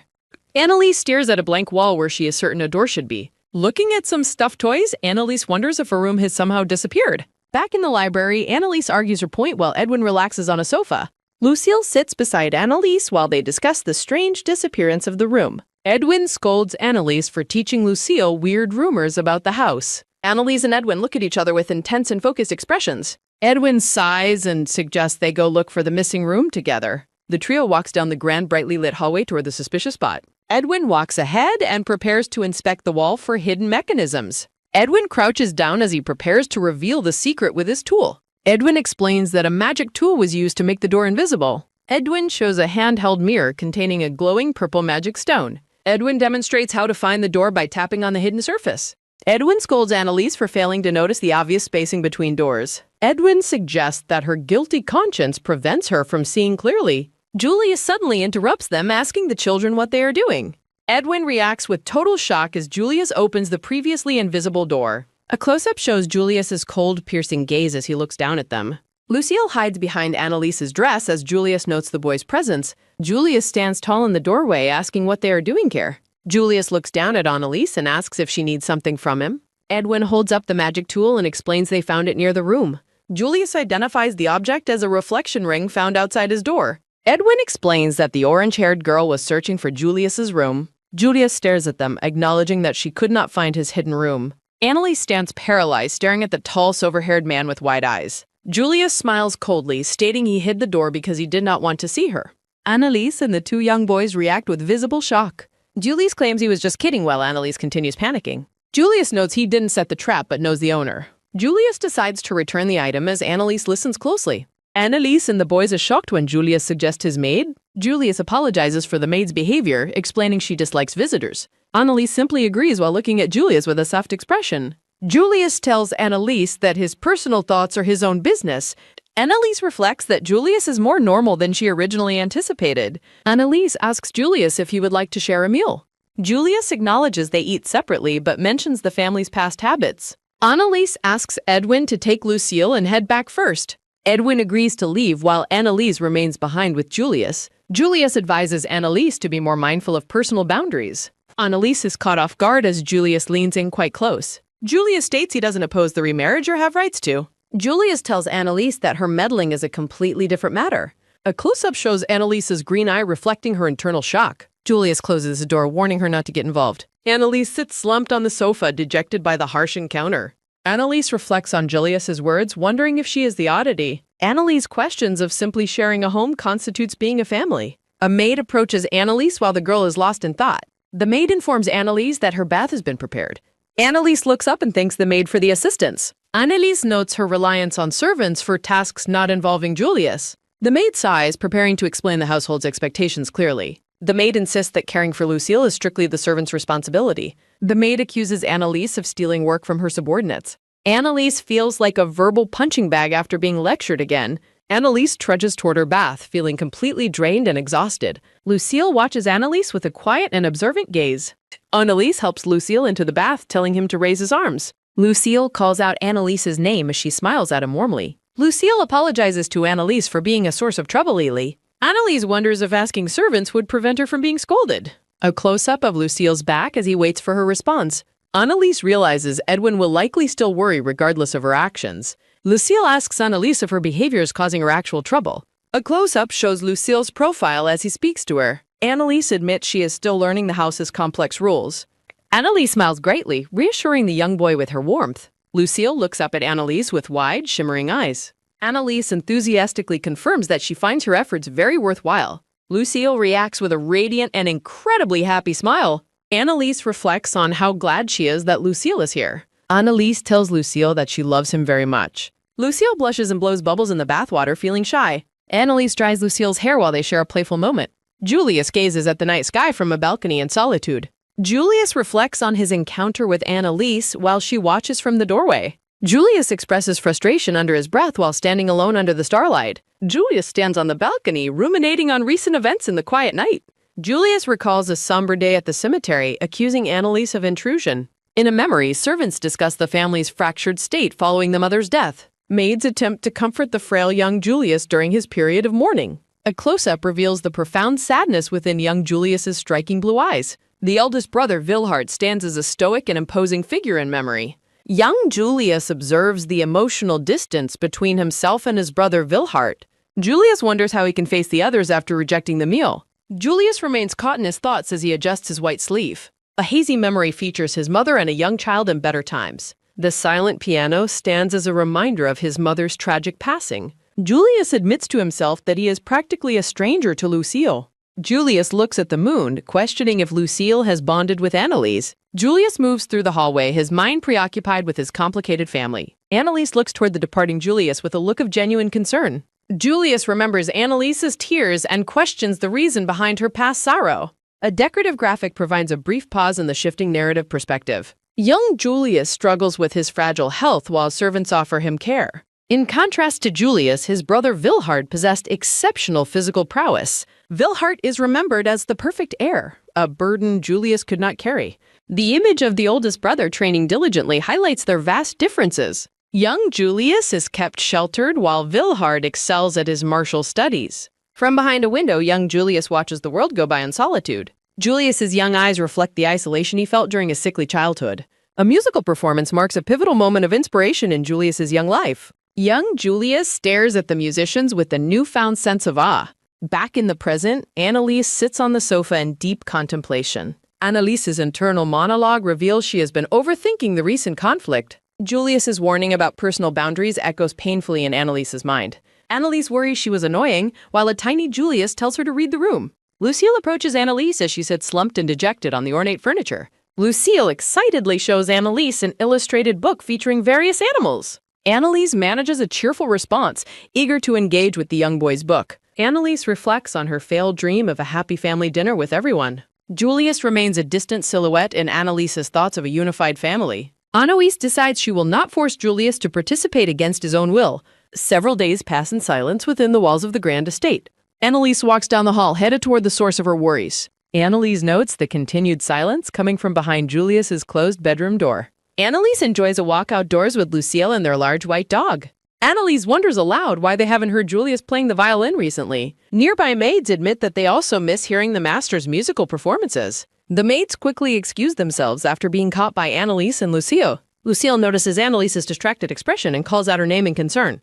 Annalise stares at a blank wall where she is certain a door should be. Looking at some stuffed toys, Annalise wonders if her room has somehow disappeared. Back in the library, Annalise argues her point while Edwin relaxes on a sofa. Lucille sits beside Annalise while they discuss the strange disappearance of the room. Edwin scolds Annalise for teaching Lucille weird rumors about the house. Annalise and Edwin look at each other with intense and focused expressions. Edwin sighs and suggests they go look for the missing room together. The trio walks down the grand, brightly lit hallway toward the suspicious spot. Edwin walks ahead and prepares to inspect the wall for hidden mechanisms. Edwin crouches down as he prepares to reveal the secret with his tool. Edwin explains that a magic tool was used to make the door invisible. Edwin shows a handheld mirror containing a glowing purple magic stone. Edwin demonstrates how to find the door by tapping on the hidden surface. Edwin scolds Annalise for failing to notice the obvious spacing between doors. Edwin suggests that her guilty conscience prevents her from seeing clearly. Julius suddenly interrupts them, asking the children what they are doing. Edwin reacts with total shock as Julius opens the previously invisible door. A close-up shows Julius's cold, piercing gaze as he looks down at them. Lucille hides behind Annalise's dress as Julius notes the boy's presence. Julius stands tall in the doorway, asking what they are doing here. Julius looks down at Annalise and asks if she needs something from him. Edwin holds up the magic tool and explains they found it near the room. Julius identifies the object as a reflection ring found outside his door. Edwin explains that the orange-haired girl was searching for Julius's room. Julius stares at them, acknowledging that she could not find his hidden room. Annalise stands paralyzed, staring at the tall, silver-haired man with wide eyes. Julius smiles coldly, stating he hid the door because he did not want to see her. Annalise and the two young boys react with visible shock. Julius claims he was just kidding while Annalise continues panicking. Julius notes he didn't set the trap but knows the owner. Julius decides to return the item as Annalise listens closely. Annalise and the boys are shocked when Julius suggests his maid. Julius apologizes for the maid's behavior, explaining she dislikes visitors. Annalise simply agrees while looking at Julius with a soft expression. Julius tells Annalise that his personal thoughts are his own business. Annalise reflects that Julius is more normal than she originally anticipated. Annalise asks Julius if he would like to share a meal. Julius acknowledges they eat separately but mentions the family's past habits. Annalise asks Edwin to take Lucille and head back first. Edwin agrees to leave while Annalise remains behind with Julius. Julius advises Annalise to be more mindful of personal boundaries. Annalise is caught off guard as Julius leans in quite close. Julius states he doesn't oppose the remarriage or have rights to. Julius tells Annalise that her meddling is a completely different matter. A close-up shows Annalise's green eye reflecting her internal shock. Julius closes the door, warning her not to get involved. Annalise sits slumped on the sofa, dejected by the harsh encounter. Annalise reflects on Julius's words, wondering if she is the oddity. Annalise questions if simply sharing a home constitutes being a family. A maid approaches Annalise while the girl is lost in thought. The maid informs Annalise that her bath has been prepared. Annalise looks up and thanks the maid for the assistance. Annalise notes her reliance on servants for tasks not involving Julius. The maid sighs, preparing to explain the household's expectations clearly. The maid insists that caring for Lucille is strictly the servant's responsibility. The maid accuses Annalise of stealing work from her subordinates. Annalise feels like a verbal punching bag after being lectured again. Annalise trudges toward her bath, feeling completely drained and exhausted. Lucille watches Annalise with a quiet and observant gaze. Annalise helps Lucille into the bath, telling him to raise his arms. Lucille calls out Annalise's name as she smiles at him warmly. Lucille apologizes to Annalise for being a source of trouble lately. Annalise wonders if asking servants would prevent her from being scolded. A close-up of Lucille's back as he waits for her response. Annalise realizes Edwin will likely still worry regardless of her actions. Lucille asks Annalise if her behavior is causing her actual trouble. A close-up shows Lucille's profile as he speaks to her. Annalise admits she is still learning the house's complex rules. Annalise smiles greatly, reassuring the young boy with her warmth. Lucille looks up at Annalise with wide, shimmering eyes. Annalise enthusiastically confirms that she finds her efforts very worthwhile. Lucille reacts with a radiant and incredibly happy smile. Annalise reflects on how glad she is that Lucille is here. Annalise tells Lucille that she loves him very much. Lucille blushes and blows bubbles in the bathwater, feeling shy. Annalise dries Lucille's hair while they share a playful moment. Julius gazes at the night sky from a balcony in solitude. Julius reflects on his encounter with Annalise while she watches from the doorway. Julius expresses frustration under his breath while standing alone under the starlight. Julius stands on the balcony, ruminating on recent events in the quiet night. Julius recalls a somber day at the cemetery, accusing Annalise of intrusion. In a memory, servants discuss the family's fractured state following the mother's death. Maids attempt to comfort the frail young Julius during his period of mourning. A close-up reveals the profound sadness within young Julius's striking blue eyes. The eldest brother, Wilhard, stands as a stoic and imposing figure in memory. Young Julius observes the emotional distance between himself and his brother Wilhard. Julius wonders how he can face the others after rejecting the meal. Julius remains caught in his thoughts as he adjusts his white sleeve. A hazy memory features his mother and a young child in better times. The silent piano stands as a reminder of his mother's tragic passing. Julius admits to himself that he is practically a stranger to Lucille. Julius looks at the moon, questioning if Lucille has bonded with Annalise. Julius moves through the hallway, his mind preoccupied with his complicated family. Annalise looks toward the departing Julius with a look of genuine concern. Julius remembers Annalise's tears and questions the reason behind her past sorrow. A decorative graphic provides a brief pause in the shifting narrative perspective. Young Julius struggles with his fragile health while servants offer him care. In contrast to Julius, his brother Wilhard possessed exceptional physical prowess. Wilhard is remembered as the perfect heir, a burden Julius could not carry. The image of the oldest brother training diligently highlights their vast differences. Young Julius is kept sheltered while Wilhard excels at his martial studies. From behind a window, young Julius watches the world go by in solitude. Julius's young eyes reflect the isolation he felt during his sickly childhood. A musical performance marks a pivotal moment of inspiration in Julius's young life. Young Julius stares at the musicians with a newfound sense of awe. Back in the present, Annalise sits on the sofa in deep contemplation. Annalise's internal monologue reveals she has been overthinking the recent conflict. Julius's warning about personal boundaries echoes painfully in Annalise's mind. Annalise worries she was annoying, while a tiny Julius tells her to read the room. Lucille approaches Annalise as she sits slumped and dejected on the ornate furniture. Lucille excitedly shows Annalise an illustrated book featuring various animals. Annalise manages a cheerful response, eager to engage with the young boy's book. Annalise reflects on her failed dream of a happy family dinner with everyone. Julius remains a distant silhouette in Annalise's thoughts of a unified family. Annalise decides she will not force Julius to participate against his own will. Several days pass in silence within the walls of the grand estate. Annalise walks down the hall, headed toward the source of her worries. Annalise notes the continued silence coming from behind Julius's closed bedroom door. Annalise enjoys a walk outdoors with Lucille and their large white dog. Annalise wonders aloud why they haven't heard Julius playing the violin recently. Nearby maids admit that they also miss hearing the master's musical performances. The maids quickly excuse themselves after being caught by Annalise and Lucille. Lucille notices Annalise's distracted expression and calls out her name in concern.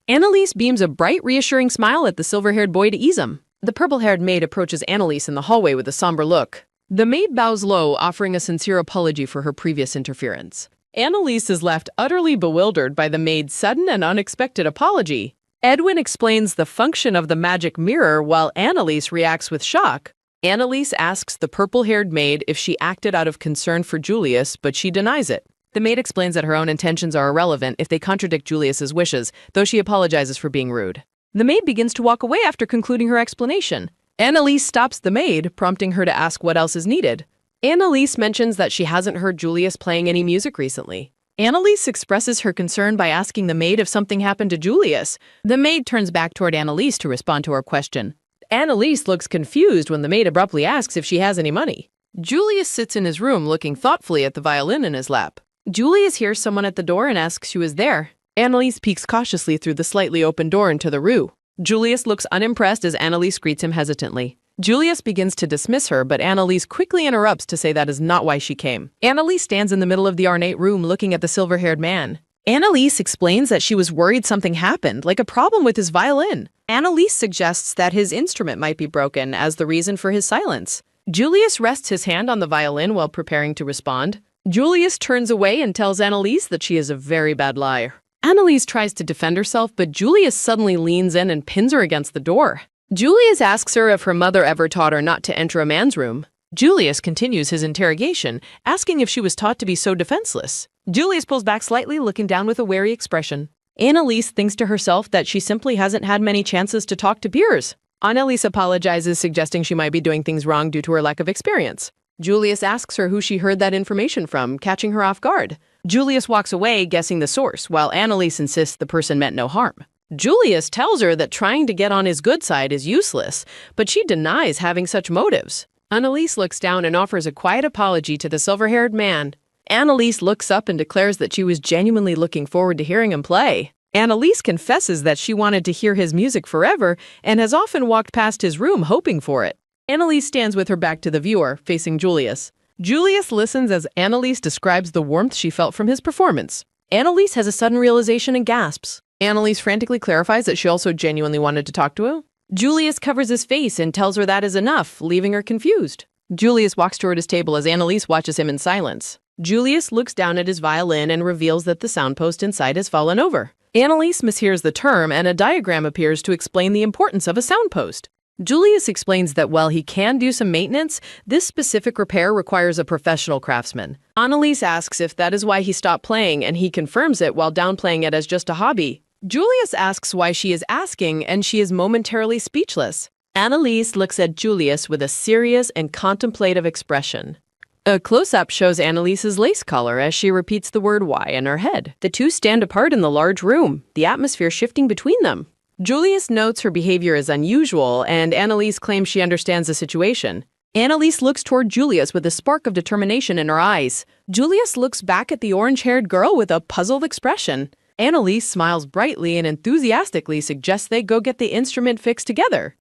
Annalise beams a bright, reassuring smile at the silver-haired boy to ease him. The purple-haired maid approaches Annalise in the hallway with a somber look. The maid bows low, offering a sincere apology for her previous interference. Annalise is left utterly bewildered by the maid's sudden and unexpected apology. Edwin explains the function of the magic mirror while Annalise reacts with shock. Annalise asks the purple-haired maid if she acted out of concern for Julius, but she denies it. The maid explains that her own intentions are irrelevant if they contradict Julius's wishes, though she apologizes for being rude. The maid begins to walk away after concluding her explanation. Annalise stops the maid, prompting her to ask what else is needed. Annalise mentions that she hasn't heard Julius playing any music recently. Annalise expresses her concern by asking the maid if something happened to Julius. The maid turns back toward Annalise to respond to her question. Annalise looks confused when the maid abruptly asks if she has any money. Julius sits in his room looking thoughtfully at the violin in his lap. Julius hears someone at the door and asks who is there. Annalise peeks cautiously through the slightly open door into the rue. Julius looks unimpressed as Annalise greets him hesitantly. Julius begins to dismiss her, but Annalise quickly interrupts to say that is not why she came. Annalise stands in the middle of the ornate room looking at the silver-haired man. Annalise explains that she was worried something happened, like a problem with his violin. Annalise suggests that his instrument might be broken as the reason for his silence. Julius rests his hand on the violin while preparing to respond. Julius turns away and tells Annalise that she is a very bad liar. Annalise tries to defend herself, but Julius suddenly leans in and pins her against the door. Julius asks her if her mother ever taught her not to enter a man's room. Julius continues his interrogation, asking if she was taught to be so defenseless. Julius pulls back slightly, looking down with a wary expression. Annalise thinks to herself that she simply hasn't had many chances to talk to peers. Annalise apologizes, suggesting she might be doing things wrong due to her lack of experience. Julius asks her who she heard that information from, catching her off guard. Julius walks away, guessing the source, while Annalise insists the person meant no harm. Julius tells her that trying to get on his good side is useless, but she denies having such motives. Annalise looks down and offers a quiet apology to the silver-haired man. Annalise looks up and declares that she was genuinely looking forward to hearing him play. Annalise confesses that she wanted to hear his music forever and has often walked past his room hoping for it. Annalise stands with her back to the viewer, facing Julius. Julius listens as Annalise describes the warmth she felt from his performance. Annalise has a sudden realization and gasps. Annalise frantically clarifies that she also genuinely wanted to talk to him. Julius covers his face and tells her that is enough, leaving her confused. Julius walks toward his table as Annalise watches him in silence. Julius looks down at his violin and reveals that the soundpost inside has fallen over. Annalise mishears the term, and a diagram appears to explain the importance of a soundpost. Julius explains that while he can do some maintenance, this specific repair requires a professional craftsman. Annalise asks if that is why he stopped playing, and he confirms it while downplaying it as just a hobby. Julius asks why she is asking, and she is momentarily speechless. Annalise looks at Julius with a serious and contemplative expression. A close-up shows Annalise's lace collar as she repeats the word "why" in her head. The two stand apart in the large room, the atmosphere shifting between them. Julius notes her behavior is unusual, and Annalise claims she understands the situation. Annalise looks toward Julius with a spark of determination in her eyes. Julius looks back at the orange-haired girl with a puzzled expression. Annalise smiles brightly and enthusiastically suggests they go get the instrument fixed together.